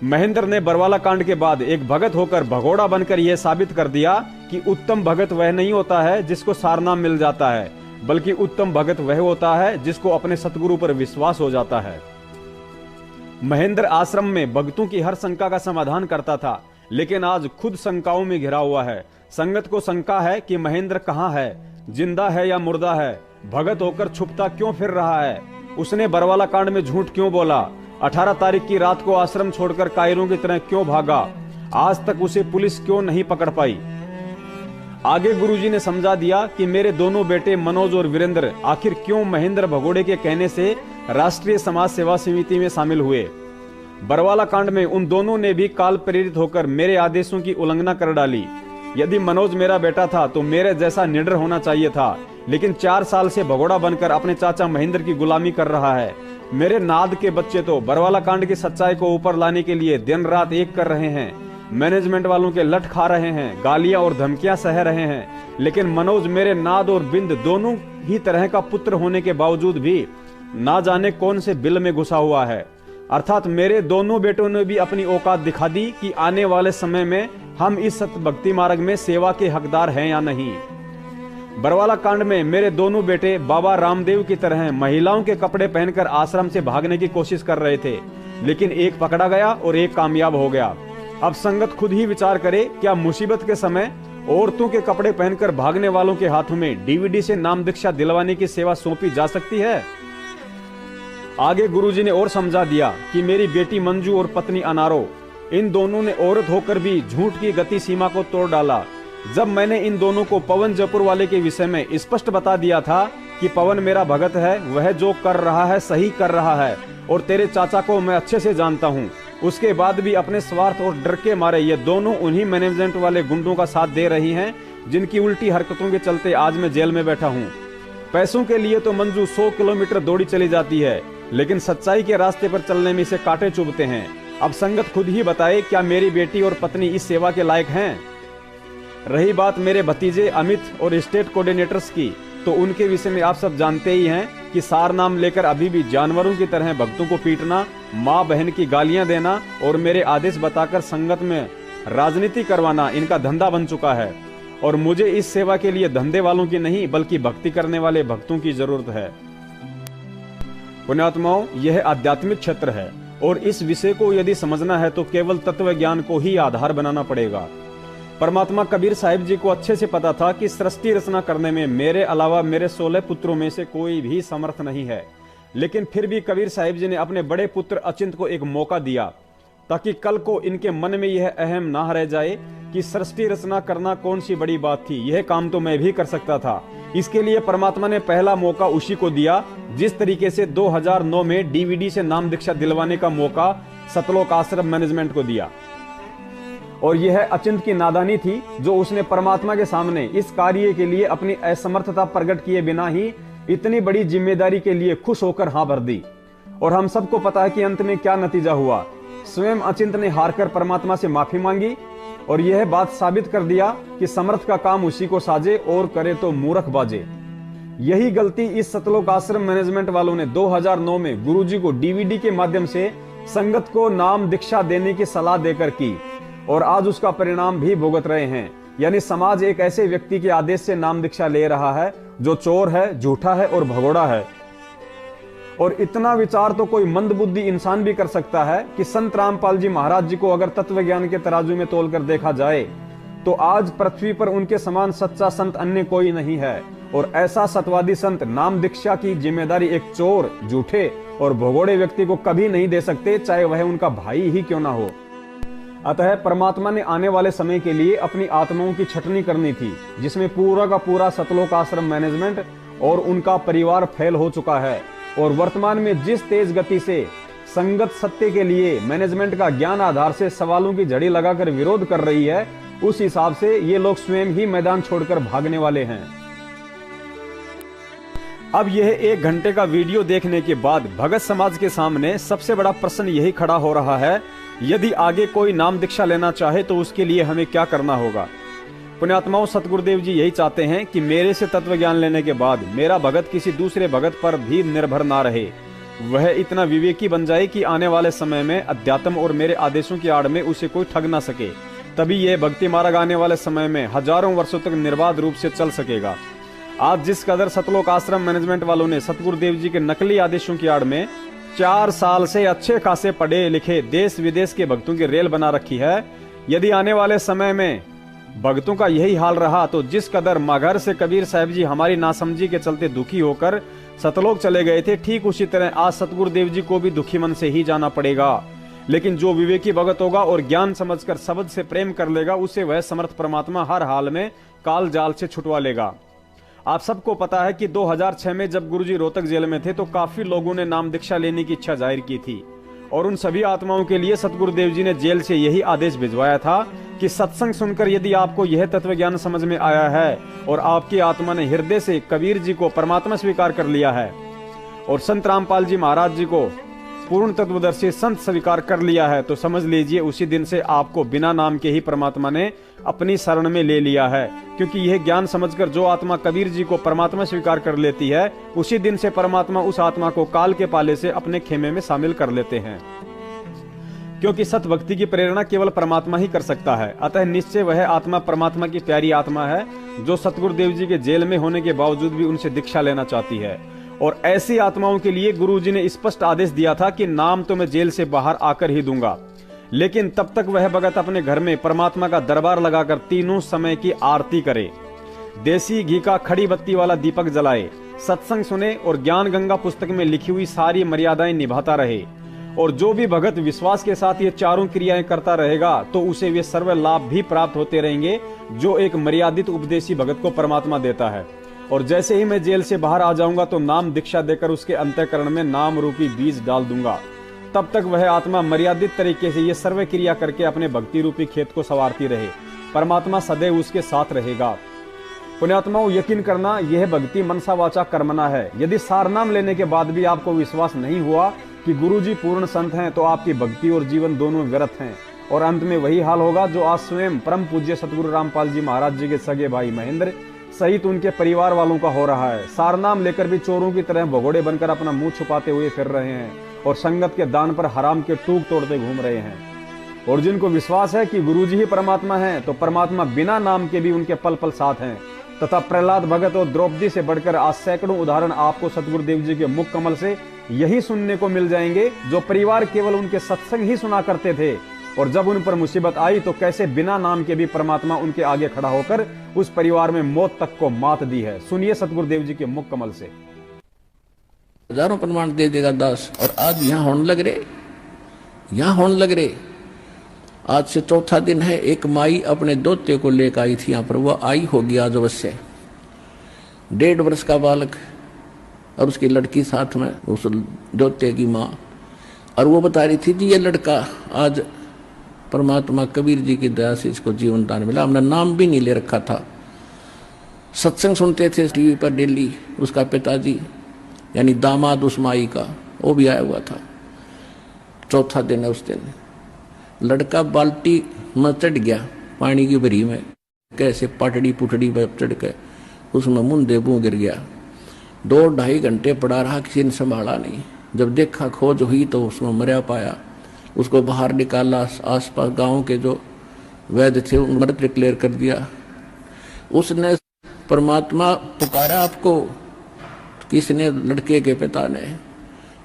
महेंद्र ने बरवाला कांड के बाद एक भगत होकर भगोड़ा बनकर यह साबित कर दिया कि उत्तम भगत वह नहीं होता है जिसको सारनाम मिल जाता है, बल्कि उत्तम भगत वह होता है जिसको अपने सतगुरु पर विश्वास हो जाता है। महेंद्र आश्रम में भक्तों की हर शंका का समाधान करता था, लेकिन आज खुद शंकाओं में घिरा हुआ है। संगत को शंका है कि महेंद्र कहाँ है, जिंदा है या मुर्दा है, भगत होकर छुपता क्यों फिर रहा है, उसने बरवाला कांड में झूठ क्यों बोला, 18 तारीख की रात को आश्रम छोड़कर कायरों की तरह क्यों भागा, आज तक उसे पुलिस क्यों नहीं पकड़ पाई। आगे गुरुजी ने समझा दिया कि मेरे दोनों बेटे मनोज और वीरेंद्र आखिर क्यों महेंद्र भगोड़े के कहने से राष्ट्रीय समाज सेवा समिति में शामिल हुए। बरवाला कांड में उन दोनों ने भी काल प्रेरित होकर मेरे आदेशों की उल्लंघना कर डाली। यदि मनोज मेरा बेटा था तो मेरे जैसा निडर होना चाहिए था, लेकिन 4 साल से भगोड़ा बनकर अपने चाचा महेंद्र की गुलामी कर रहा है। मेरे नाद के बच्चे तो बरवाला कांड की सच्चाई को ऊपर लाने के लिए दिन रात एक कर रहे हैं, मैनेजमेंट वालों के लट खा रहे हैं, गालियां और धमकियां सह रहे हैं, लेकिन मनोज मेरे नाद और बिंद दोनों ही तरह का पुत्र होने के बावजूद भी ना जाने कौन से बिल में घुसा हुआ है। अर्थात मेरे दोनों बेटों ने भी अपनी औकात दिखा दी कि आने वाले समय में हम इस सत भक्ति मार्ग में सेवा के हकदार हैं या नहीं। बरवाला कांड में मेरे दोनों बेटे बाबा रामदेव की तरह महिलाओं के कपड़े पहनकर आश्रम से भागने की कोशिश कर रहे थे, लेकिन एक पकड़ा गया और एक कामयाब हो गया। अब संगत खुद ही विचार करे, क्या मुसीबत के समय औरतों के कपड़े पहनकर भागने वालों के हाथों में डीवीडी से नाम दीक्षा दिलवाने की सेवा सौंपी जा सकती है। आगे गुरुजी ने और समझा दिया कि मेरी बेटी मंजू और पत्नी अनारो, इन दोनों ने औरत होकर भी झूठ की गति सीमा को तोड़ डाला। जब मैंने इन दोनों को पवन जयपुर वाले के विषय में स्पष्ट बता दिया था कि पवन मेरा भगत है, वह जो कर रहा है सही कर रहा है और तेरे चाचा को मैं अच्छे से जानता हूँ, उसके बाद भी अपने स्वार्थ और डर के मारे ये दोनों उन्हीं मैनेजमेंट वाले गुंडों का साथ दे रही हैं, जिनकी उल्टी हरकतों के चलते आज मैं जेल में बैठा हूँ। पैसों के लिए तो मंजू 100 किलोमीटर दौड़ी चली जाती है, लेकिन सच्चाई के रास्ते पर चलने में इसे कांटे चुभते हैं। अब संगत खुद ही बताए, क्या मेरी बेटी और पत्नी इस सेवा के लायक हैं? रही बात मेरे भतीजे अमित और स्टेट कोऑर्डिनेटर्स की, तो उनके विषय में आप सब जानते ही हैं कि सार नाम लेकर अभी भी जानवरों की तरह भक्तों को पीटना, माँ बहन की गालियां देना और मेरे आदेश बताकर संगत में राजनीति करवाना इनका धंधा बन चुका है। और मुझे इस सेवा के लिए धंधे वालों की नहीं बल्कि भक्ति करने वाले भक्तों की जरूरत है। पुण्यात्माओं, यह आध्यात्मिक क्षेत्र है और इस विषय को यदि समझना है तो केवल तत्व ज्ञान को ही आधार बनाना पड़ेगा। परमात्मा कबीर साहिब जी को अच्छे से पता था कि सृष्टि रचना करने में मेरे अलावा मेरे 16 पुत्रों में से कोई भी समर्थ नहीं है, लेकिन फिर भी कबीर साहिब जी ने अपने बड़े पुत्र अचिंत को एक मौका दिया ताकि कल को इनके मन में यह अहम ना रह जाए कि सृष्टि रचना करना कौन सी बड़ी बात थी, यह काम तो मैं भी कर सकता था। इसके लिए परमात्मा ने पहला मौका उसी को दिया जिस तरीके से 2009 में डीवीडी से नाम दीक्षा दिलवाने का मौका सतलोक आश्रम मैनेजमेंट को दिया। और यह अचिंत की नादानी थी जो उसने परमात्मा के सामने इस कार्य के लिए अपनी असमर्थता प्रकट किए बिना ही इतनी बड़ी जिम्मेदारी के लिए खुश होकर हाँ भर दी। और हम सबको पता है कि अंत में क्या नतीजा हुआ। स्वयं अचिंत ने हारकर परमात्मा से माफी मांगी और यह बात साबित कर दिया कि समर्थ का काम उसी को साजे और करे तो मूर्ख बाजे। यही गलती इस सतलोक आश्रम मैनेजमेंट वालों ने 2009 में गुरुजी को डीवीडी के माध्यम से संगत को नाम दीक्षा देने की सलाह देकर की और आज उसका परिणाम भी भुगत रहे हैं। यानी समाज एक ऐसे व्यक्ति के आदेश से नाम दीक्षा ले रहा है जो चोर है, झूठा है और भगोड़ा है। और इतना विचार तो कोई मंदबुद्धि इंसान भी कर सकता है कि संत रामपाल जी महाराज जी को अगर तत्व ज्ञान के तराजू में तोलकर देखा जाए तो आज पृथ्वी पर उनके समान सच्चा संत अन्य कोई नहीं है। और ऐसा सतवादी संत नाम दीक्षा की जिम्मेदारी एक चोर, झूठे और भगोड़े व्यक्ति को कभी नहीं दे सकते, चाहे वह उनका भाई ही क्यों ना हो। अतः परमात्मा ने आने वाले समय के लिए अपनी आत्माओं की छटनी करनी थी, जिसमें पूरा का पूरा सतलोक आश्रम मैनेजमेंट और उनका परिवार फेल हो चुका है। और वर्तमान में जिस तेज गति से संगत सत्य के लिए मैनेजमेंट का ज्ञान आधार से सवालों की झड़ी लगाकर विरोध कर रही है, उस हिसाब से ये लोग स्वयं ही मैदान छोड़कर भागने वाले हैं। अब यह 1 घंटे का वीडियो देखने के बाद भगत समाज के सामने सबसे बड़ा प्रश्न यही खड़ा हो रहा है, यदि आगे कोई नाम दीक्षा लेना चाहे तो उसके लिए हमें क्या करना होगा। पुण्यात्माओं, सतगुरुदेव जी यही चाहते हैं कि मेरे से तत्व ज्ञान लेने के बाद मेरा भगत किसी दूसरे भगत पर भी निर्भर ना रहे, वह इतना विवेकी बन जाए कि आने वाले समय में अध्यात्म और मेरे आदेशों की आड़ में उसे कोई ठग ना सके। तभी यह भक्ति मार्ग आने वाले समय में हजारों वर्षों तक निर्बाध रूप से चल सकेगा। आज जिस कदर सतलोक आश्रम मैनेजमेंट वालों ने सतगुरुदेव जी के नकली आदेशों की आड़ में 4 साल से अच्छे खासे पढ़े लिखे देश विदेश के भक्तों की रेल बना रखी है, यदि आने वाले समय में भक्तों का यही हाल रहा तो जिस कदर मगहर से कबीर साहब जी हमारी नासमझी के चलते दुखी होकर सतलोक चले गए थे, ठीक उसी तरह आज सतगुरुदेव जी को भी दुखी मन से ही जाना पड़ेगा। लेकिन जो विवेकी भगत होगा और ज्ञान समझकर शब्द से प्रेम कर लेगा, उसे वह समर्थ परमात्मा हर हाल में काल जाल से छुटवा लेगा। आप सबको पता है कि 2006 में जब गुरुजी रोहतक जेल में थे तो काफी लोगों ने नाम दीक्षा लेने की इच्छा जाहिर की थी और उन सभी आत्माओं के लिए सतगुरुदेव जी ने जेल से यही आदेश भिजवाया था कि सत्संग सुनकर यदि आपको यह तत्व ज्ञान समझ में आया है और आपकी आत्मा ने हृदय से कबीर जी को परमात्मा स्वीकार कर लिया है और संत रामपाल जी महाराज जी को पूर्ण तत्वदर्शी संत स्वीकार कर लिया है, तो समझ लीजिए उसी दिन से आपको बिना नाम के ही परमात्मा ने अपनी शरण में ले लिया है। क्योंकि यह ज्ञान समझकर जो आत्मा कबीर जी को परमात्मा स्वीकार कर लेती है, उसी दिन से परमात्मा उस आत्मा को काल के पाले से अपने खेमे में शामिल कर लेते हैं। क्योंकि सत भक्ति की प्रेरणा केवल परमात्मा ही कर सकता है। अतः निश्चय वह आत्मा परमात्मा की प्यारी आत्मा है जो सतगुरुदेव जी के जेल में होने के बावजूद भी उनसे दीक्षा लेना चाहती है। और ऐसी आत्माओं के लिए गुरुजी ने स्पष्ट आदेश दिया था कि नाम तो मैं जेल से बाहर आकर ही दूंगा, लेकिन तब तक वह भगत अपने घर में परमात्मा का दरबार लगाकर तीनों समय की आरती करे, देसी घी का खड़ी बत्ती वाला दीपक जलाए, सत्संग सुने और ज्ञान गंगा पुस्तक में लिखी हुई सारी मर्यादाएं निभाता रहे। और जो भी भगत विश्वास के साथ ये चारों क्रियाएं करता रहेगा तो उसे वे सर्व लाभ भी प्राप्त होते रहेंगे जो एक मर्यादित उपदेशी भगत को परमात्मा देता है। और जैसे ही मैं जेल से बाहर आ जाऊंगा तो नाम दीक्षा देकर उसके अंतःकरण में नाम रूपी बीज डाल दूंगा। तब तक वह आत्मा मर्यादित तरीके से ये सर्व क्रिया करके अपने भक्ति रूपी खेत को संवारती रहे, परमात्मा सदैव उसके साथ रहेगा। पुण्यात्माओं, यकीन करना यह भक्ति मनसा वाचा कर्मना है। यदि सारनाम लेने के बाद भी आपको विश्वास नहीं हुआ कि गुरुजी पूर्ण संत हैं तो आपकी भक्ति और जीवन दोनों व्यर्थ हैं और अंत में वही हाल होगा जो आज स्वयं परम पूज्य सतगुरु रामपाल जी महाराज जी के सगे भाई महेंद्र सहित उनके परिवार वालों का हो रहा है। सारनाम लेकर भी चोरों की तरह भगोड़े बनकर अपना मुंह छुपाते हुए फिर रहे हैं और संगत के दान पर हराम के टूक तोड़ते घूम रहे हैं। और जिनको विश्वास है कि गुरुजी ही परमात्मा हैं, तो परमात्मा बिना नाम के भी उनके पल पल साथ हैं। तथा प्रहलाद भगत और द्रौपदी से बढ़कर आज सैकड़ों उदाहरण आपको सतगुरुदेव जी के मुख कमल से यही सुनने को मिल जाएंगे, जो परिवार केवल उनके सत्संग ही सुना करते थे और जब उन पर मुसीबत आई तो कैसे बिना नाम के भी परमात्मा उनके आगे खड़ा होकर उस परिवार में मौत तक को मात दी है। सुनिए सतगुरुदेव जी के मुख कमल से। हजारों प्रमाण दे देगा दास। और आज यहाँ होने लग रहे आज से चौथा दिन है। एक माई अपने दोते को लेकर आई थी यहाँ पर, वह आई होगी आज अवश्य, 1.5 वर्ष का बालक और उसकी लड़की साथ में, उस दोते की माँ। और वो बता रही थी जी ये लड़का आज परमात्मा कबीर जी की दया से इसको जीवन दान मिला, हमने नाम भी नहीं ले रखा था। सत्संग सुनते थे टीवी पर डेली, उसका पिताजी यानी दामाद उस माई का वो भी आया हुआ था। चौथा दिन है उस दिन। लड़का बाल्टी में चढ़ गया पानी की भरी में, कैसे पटड़ी पुटड़ी पर चढ़ के उसमें मुंदे मुँह गिर गया। 2-2.5 घंटे पड़ा रहा, किसी ने संभाला नहीं। जब देखा खोज हुई तो उसमें मरा पाया। उसको बाहर निकाला, आसपास गांव के जो वैद्य थे मृत डिक्लेयर कर दिया। उसने परमात्मा पुकारा आपको, किसने? लड़के के पिता ने,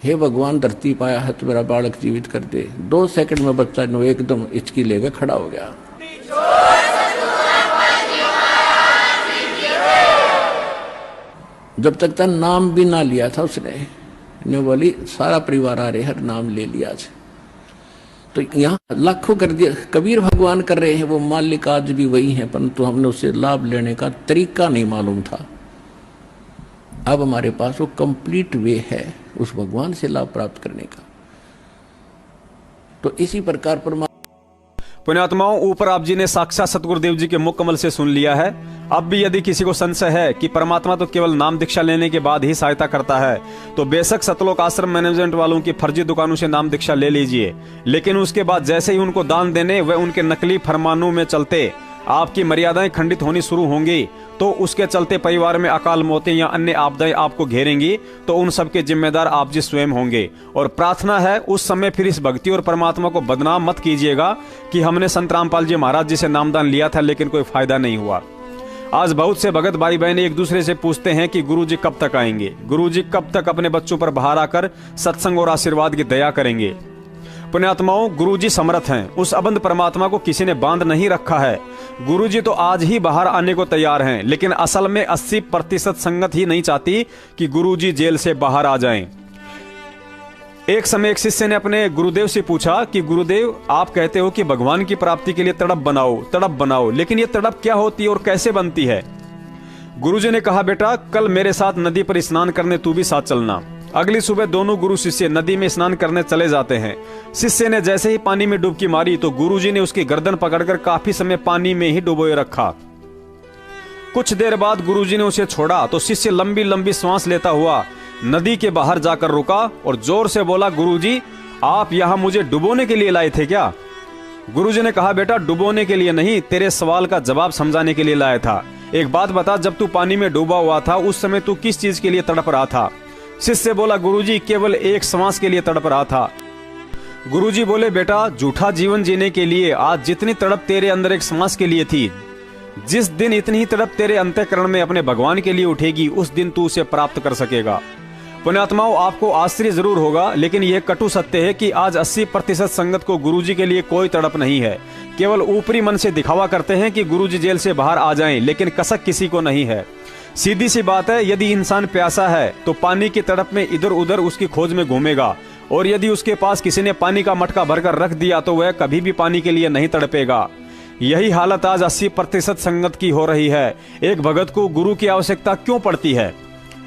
हे भगवान धरती पाया है तो मेरा बालक जीवित कर दे। 2 सेकंड में बच्चा नो एकदम हिचकी लेकर खड़ा हो गया। जब तक तक नाम भी ना लिया था उसने, ने बोली सारा परिवार आ रहे, हर नाम ले लिया। तो यहाँ लाखों कर दिया, कबीर भगवान कर रहे हैं, वो मालिक आज भी वही है, परंतु हमने उससे लाभ लेने का तरीका नहीं मालूम था। अब हमारे पास वो कंप्लीट वे है उस भगवान से लाभ प्राप्त करने का। तो इसी प्रकार परमात्मा पुण्यात्माओं, ऊपर आप जी ने साक्षात सतगुरुदेव जी के मुख कमल से सुन लिया है। अब भी यदि किसी को संशय है कि परमात्मा तो केवल नाम दीक्षा लेने के बाद ही सहायता करता है, तो बेशक सतलोक आश्रम मैनेजमेंट वालों की फर्जी दुकानों से नाम दीक्षा ले लीजिए, लेकिन उसके बाद जैसे ही उनको दान देने व उनके नकली फरमानों में चलते आपकी मर्यादाएं खंडित होनी शुरू होंगी, तो उसके चलते परिवार में अकाल मौतें या अन्य आपदाएं आपको घेरेंगी, तो उन सब के जिम्मेदार आप जी स्वयं होंगे। और प्रार्थना है उस समय फिर इस भक्ति और परमात्मा को बदनाम मत कीजिएगा कि हमने संत रामपाल जी महाराज जी से नामदान लिया था लेकिन कोई फायदा नहीं हुआ। आज बहुत से भगत भाई बहन एक दूसरे से पूछते हैं कि गुरुजी कब तक आएंगे, गुरुजी कब तक अपने बच्चों पर बाहर आकर सत्संग और आशीर्वाद की दया करेंगे। पुण्यात्माओं, गुरुजी समर्थ हैं, उस अबंध परमात्मा को किसी ने बांध नहीं रखा है। गुरुजी तो आज ही बाहर आने को तैयार हैं, लेकिन असल में 80% संगत ही नहीं चाहती कि गुरुजी जेल से बाहर आ जाएं। एक समय एक शिष्य ने अपने गुरुदेव से पूछा कि गुरुदेव, आप कहते हो कि भगवान की प्राप्ति के लिए तड़प बनाओ, लेकिन ये तड़प क्या होती है और कैसे बनती है? गुरुजी ने कहा, बेटा कल मेरे साथ नदी पर स्नान करने तू भी साथ चलना। अगली सुबह दोनों गुरु शिष्य नदी में स्नान करने चले जाते हैं। शिष्य ने जैसे ही पानी में डुबकी मारी तो गुरुजी ने उसकी गर्दन पकड़कर काफी समय पानी में ही डुबोए रखा। कुछ देर बाद गुरुजी ने उसे छोड़ा तो शिष्य लंबी लंबी सांस लेता हुआ नदी के बाहर जाकर रुका और जोर से बोला, गुरुजी आप यहाँ मुझे डुबोने के लिए लाए थे क्या? गुरुजी ने कहा, बेटा डुबोने के लिए नहीं, तेरे सवाल का जवाब समझाने के लिए लाया था। एक बात बता, जब तू पानी में डूबा हुआ था उस समय तू किस चीज के लिए तड़प रहा था? शिष्य बोला, गुरुजी केवल एक सांस के लिए तड़प रहा था। गुरुजी बोले, बेटा झूठा जीवन जीने के लिए आज जितनी तड़प तेरे अंदर एक सांस के लिए थी, जिस दिन इतनी ही तड़प तेरे अंतःकरण में अपने भगवान के लिए उठेगी उस दिन तू उसे प्राप्त कर सकेगा। पुण्यात्माओं, आपको आश्चर्य जरूर होगा, लेकिन यह कटु सत्य है कि आज 80% संगत को गुरुजी के लिए कोई तड़प नहीं है। केवल ऊपरी मन से दिखावा करते हैं कि गुरुजी जेल से बाहर आ जाएं, लेकिन कसक किसी को नहीं है। सीधी सी बात है, यदि इंसान प्यासा है तो पानी की तड़प में इधर उधर उसकी खोज में घूमेगा, और यदि उसके पास किसी ने पानी का मटका भरकर रख दिया तो वह कभी भी पानी के लिए नहीं तड़पेगा। यही हालत आज 80% संगत की हो रही है। एक भगत को गुरु की आवश्यकता क्यों पड़ती है?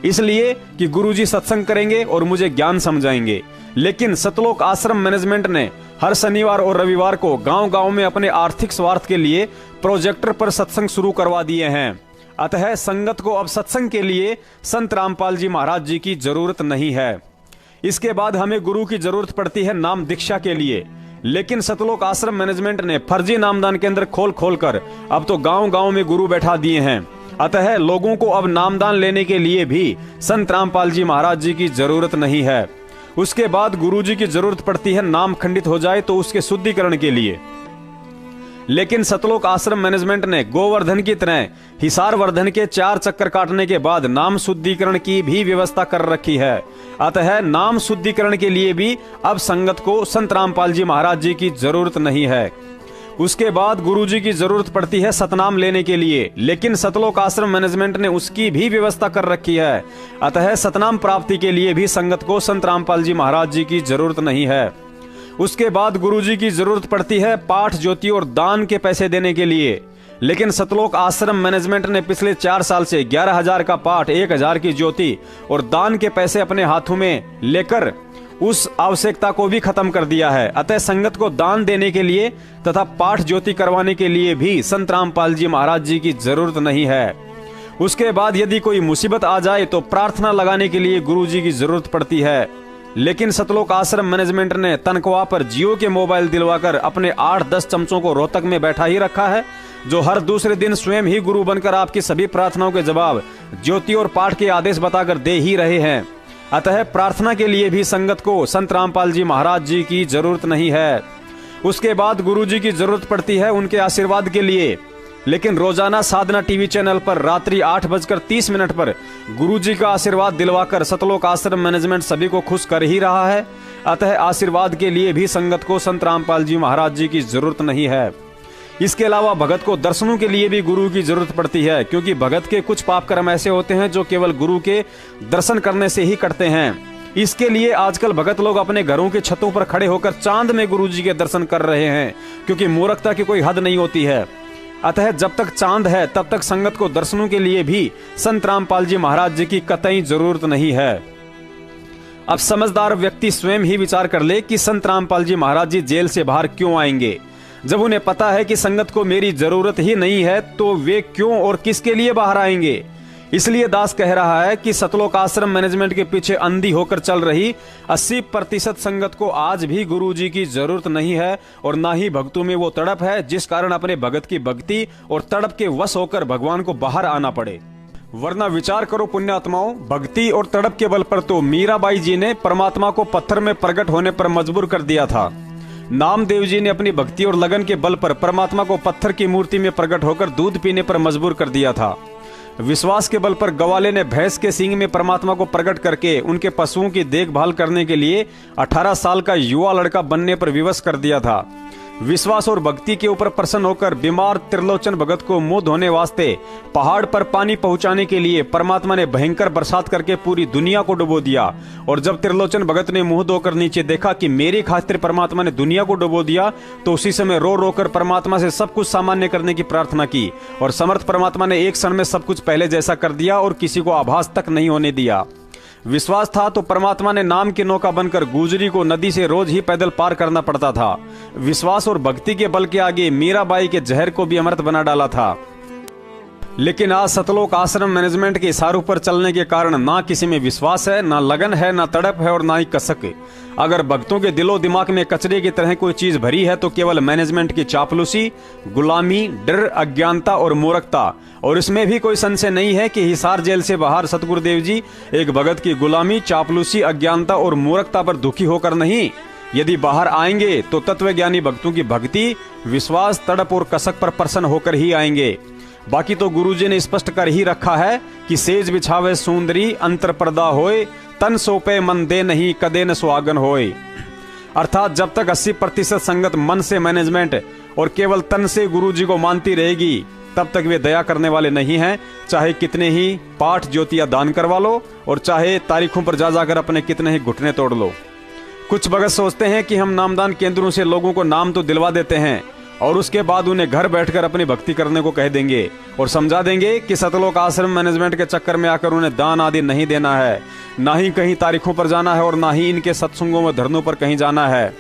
इसलिए कि गुरुजी सत्संग करेंगे और मुझे ज्ञान समझाएंगे। लेकिन सतलोक आश्रम मैनेजमेंट ने हर शनिवार और रविवार को गांव-गांव में अपने आर्थिक स्वार्थ के लिए प्रोजेक्टर पर सत्संग शुरू करवा दिए हैं। अतः संगत को अब सत्संग के लिए संत रामपाल जी महाराज जी की जरूरत नहीं है। इसके बाद हमें गुरु की जरूरत पड़ती है नाम दीक्षा के लिए। लेकिन सतलोक आश्रम मैनेजमेंट ने फर्जी नामदान केंद्र खोल कर अब तो गांव-गांव में गुरु बैठा दिए हैं। अतः लोगों को अब नामदान लेने के लिए भी संत रामपाल जी महाराज जी की जरूरत नहीं है। उसके बाद गुरु जी की जरूरत पड़ती है नाम खंडित हो जाए तो उसके शुद्धिकरण के लिए। लेकिन सतलोक आश्रम मैनेजमेंट ने गोवर्धन की तरह हिसार वर्धन के 4 चक्कर काटने के बाद नाम शुद्धिकरण की भी व्यवस्था कर रखी है। अतः नाम शुद्धिकरण के लिए भी अब संगत को संत रामपाल जी महाराज जी की जरूरत नहीं है। उसके बाद गुरुजी की जरूरत पड़ती है सतनाम लेने के लिए, लेकिन सतलोक आश्रम मैनेजमेंट ने उसकी भी व्यवस्था कर रखी है। अतः सतनाम प्राप्ति के लिए भी संगत को संत रामपाल जी महाराज जी की जरूरत नहीं है। उसके बाद गुरुजी की जरूरत पड़ती है पाठ, ज्योति और दान के पैसे देने के लिए। लेकिन सतलोक आश्रम मैनेजमेंट ने पिछले 4 साल से 11,000 का पाठ, 1,000 की ज्योति और दान के पैसे अपने हाथों में लेकर उस आवश्यकता को भी खत्म कर दिया है। अतः संगत को दान देने के लिए तथा पाठ ज्योति करवाने के लिए भी संत रामपाल जी महाराज जी की जरूरत नहीं है। उसके बाद यदि कोई मुसीबत आ जाए तो प्रार्थना लगाने के लिए गुरु जी की जरूरत पड़ती है। लेकिन सतलोक आश्रम मैनेजमेंट ने तनख्वाह पर जियो के मोबाइल दिलवाकर अपने 8-10 चमचों को रोहतक में बैठा ही रखा है, जो हर दूसरे दिन स्वयं ही गुरु बनकर आपकी सभी प्रार्थनाओं के जवाब ज्योति और पाठ के आदेश बताकर दे ही रहे हैं। अतः प्रार्थना के लिए भी संगत को संत रामपाल जी महाराज जी की जरूरत नहीं है। उसके बाद गुरु जी की जरूरत पड़ती है उनके आशीर्वाद के लिए। लेकिन रोजाना साधना टीवी चैनल पर रात्रि 8:30 पर गुरु जी का आशीर्वाद दिलवाकर सतलोक आश्रम मैनेजमेंट सभी को खुश कर ही रहा है। अतः आशीर्वाद के लिए भी संगत को संत रामपाल जी महाराज जी की जरूरत नहीं है। इसके अलावा भगत को दर्शनों के लिए भी गुरु की जरूरत पड़ती है, क्योंकि भगत के कुछ पाप कर्म ऐसे होते हैं जो केवल गुरु के दर्शन करने से ही कटते हैं। इसके लिए आजकल भगत लोग अपने घरों के छतों पर खड़े होकर चांद में गुरु जी के दर्शन कर रहे हैं, क्योंकि मूर्खता की कोई हद नहीं होती है। अतः जब तक चांद है तब तक संगत को दर्शनों के लिए भी संत रामपाल जी महाराज जी की कतई जरूरत नहीं है। अब समझदार व्यक्ति स्वयं ही विचार कर ले कि संत रामपाल जी महाराज जी जेल से बाहर क्यों आएंगे। जब उन्हें पता है कि संगत को मेरी जरूरत ही नहीं है तो वे क्यों और किसके लिए बाहर आएंगे। इसलिए दास कह रहा है कि सतलोक आश्रम मैनेजमेंट के पीछे अंधी होकर चल रही 80% संगत को आज भी गुरु जी की जरूरत नहीं है, और ना ही भक्तों में वो तड़प है जिस कारण अपने भगत की भक्ति और तड़प के वश होकर भगवान को बाहर आना पड़े। वरना विचार करो पुण्यात्माओं, भक्ति और तड़प के बल पर तो मीराबाई जी ने परमात्मा को पत्थर में प्रकट होने पर मजबूर कर दिया था। नामदेव जी ने अपनी भक्ति और लगन के बल पर परमात्मा को पत्थर की मूर्ति में प्रकट होकर दूध पीने पर मजबूर कर दिया था। विश्वास के बल पर गवाले ने भैंस के सींग में परमात्मा को प्रकट करके उनके पशुओं की देखभाल करने के लिए 18 साल का युवा लड़का बनने पर विवश कर दिया था। विश्वास और भक्ति के ऊपर प्रसन्न होकर बीमार त्रिलोचन भगत को मुंह धोने वास्ते पहाड़ पर पानी पहुंचाने के लिए परमात्मा ने भयंकर बरसात करके पूरी दुनिया को डुबो दिया। और जब त्रिलोचन भगत ने मुंह धोकर नीचे देखा कि मेरी खातिर परमात्मा ने दुनिया को डुबो दिया, तो उसी समय रो रो कर परमात्मा से सब कुछ सामान्य करने की प्रार्थना की, और समर्थ परमात्मा ने एक क्षण में सब कुछ पहले जैसा कर दिया और किसी को आभास तक नहीं होने दिया। विश्वास था तो परमात्मा ने नाम की नौका बनकर गुजरी को नदी से रोज ही पैदल पार करना पड़ता था। विश्वास और भक्ति के बल के आगे मीराबाई के जहर को भी अमृत बना डाला था। लेकिन आज सतलोक आश्रम मैनेजमेंट के इशारों पर चलने के कारण ना किसी में विश्वास है, ना लगन है, ना तड़प है और ना ही कसक। अगर भक्तों के दिलो दिमाग में कचरे की तरह कोई चीज भरी है तो केवल मैनेजमेंट की चापलूसी, गुलामी, डर, अज्ञानता और मूर्खता। और इसमें भी कोई संशय नहीं है कि हिसार जेल से बाहर सतगुरुदेव जी एक भगत की गुलामी, चापलूसी, अज्ञानता और मूर्खता पर दुखी होकर नहीं, यदि बाहर आएंगे तो तत्वज्ञानी भक्तों की भक्ति, विश्वास, तड़प और कसक पर प्रसन्न होकर ही आएंगे। बाकी तो गुरुजी ने स्पष्ट कर ही रखा है कि सेज बिछावे सुंदरी अंतर पर्दा होए, तन सोपे मन दे नहीं कदे न सुहागन होए। अर्थात जब तक 80% संगत मन से मैनेजमेंट और केवल तन से गुरुजी को मानती रहेगी तब तक वे दया करने वाले नहीं हैं। चाहे कितने ही पाठ ज्योतिया दान करवा लो और चाहे तारीखों पर जा जाकर अपने कितने ही घुटने तोड़ लो। कुछ भगत सोचते हैं कि हम नामदान केंद्रों से लोगों को नाम तो दिलवा देते हैं और उसके बाद उन्हें घर बैठकर अपनी भक्ति करने को कह देंगे और समझा देंगे कि सतलोक आश्रम मैनेजमेंट के चक्कर में आकर उन्हें दान आदि नहीं देना है, ना ही कहीं तारीखों पर जाना है और ना ही इनके सत्संगों में धरनों पर कहीं जाना है।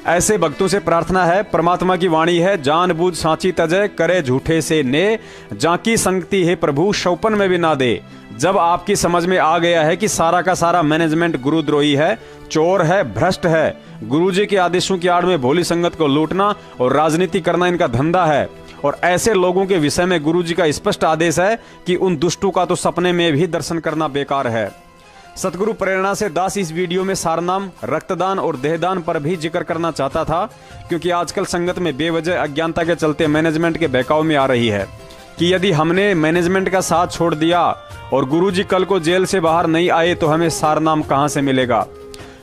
ऐसे भक्तों से प्रार्थना है, परमात्मा की वाणी है, जान बूझ साची तजय करे झूठे से ने, जाकी संगति है प्रभु शौपन में भी ना दे। जब आपकी समझ में आ गया है कि सारा का सारा मैनेजमेंट गुरुद्रोही है, चोर है, भ्रष्ट है, गुरुजी के आदेशों की आड़ में भोली संगत को लूटना और राजनीति करना इनका धंधा है, और ऐसे लोगों के विषय में गुरुजी का स्पष्ट आदेश है कि उन दुष्टों का तो सपने में भी दर्शन करना बेकार है। सतगुरु प्रेरणा से दास इस वीडियो में सारनाम, रक्तदान और देहदान पर भी जिक्र करना चाहता था, क्योंकि आजकल संगत में बेवजह अज्ञानता के चलते मैनेजमेंट के बहकाव में आ रही है कि यदि हमने मैनेजमेंट का साथ छोड़ दिया और गुरुजी कल को जेल से बाहर नहीं आए तो हमें सारनाम कहां से मिलेगा।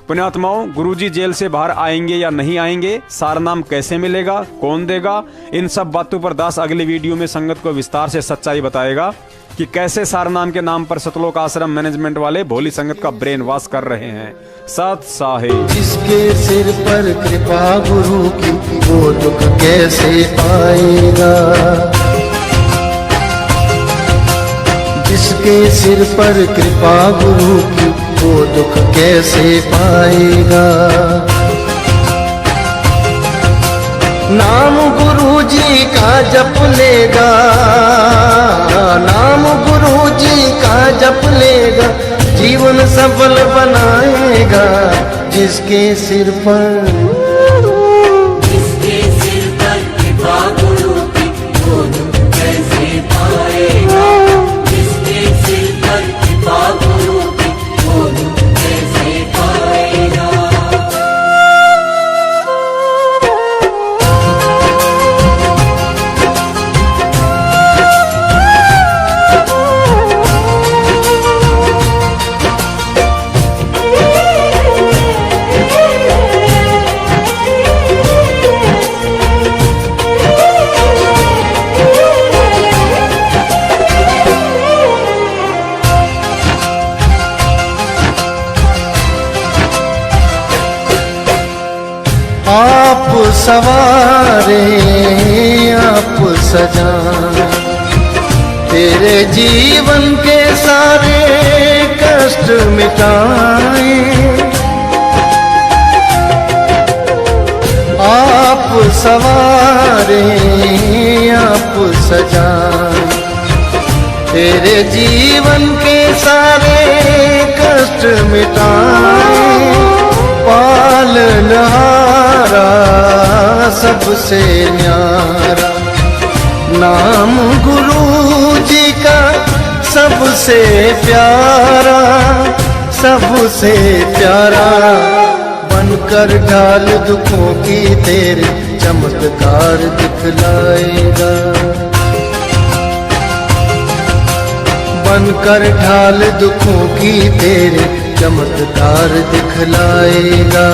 पुण्यात्माओं, गुरुजी जेल से बाहर आएंगे या नहीं आएंगे, सारनाम कैसे मिलेगा, कौन देगा, इन सब बातों पर दास अगले वीडियो में संगत को विस्तार से सच्चाई बताएगा कि कैसे सारनाम के नाम पर सतलोक आश्रम मैनेजमेंट वाले भोली संगत का ब्रेन वॉश कर रहे हैं। सत साहिब। जिसके सिर पर कृपा गुरु की वो दुख कैसे पाएगा, जिसके सिर पर कृपा गुरु की वो दुख कैसे पाएगा। नाम गुरु जी का जप लेगा, नाम गुरु जी का जप लेगा, जीवन सफल बनाएगा जिसके सिर पर कृपा गुरु की वो दुख कैसे पाएगा, जिसके सिर पर कृपा गुरु की वो दुख कैसे पाएगा। आप सवारे आप सजाए, तेरे जीवन के सारे कष्ट मिटाए। आप सवारे आप सजाए, तेरे जीवन के सारे कष्ट मिटाए। पालनहारा सबसे न्यारा नाम गुरु जी का सबसे प्यारा, सबसे प्यारा। बनकर ढाल दुखों की तेरे चमत्कार दिखलाएगा, बनकर ढाल दुखों की तेरे चमत्कार दिखलाएगा।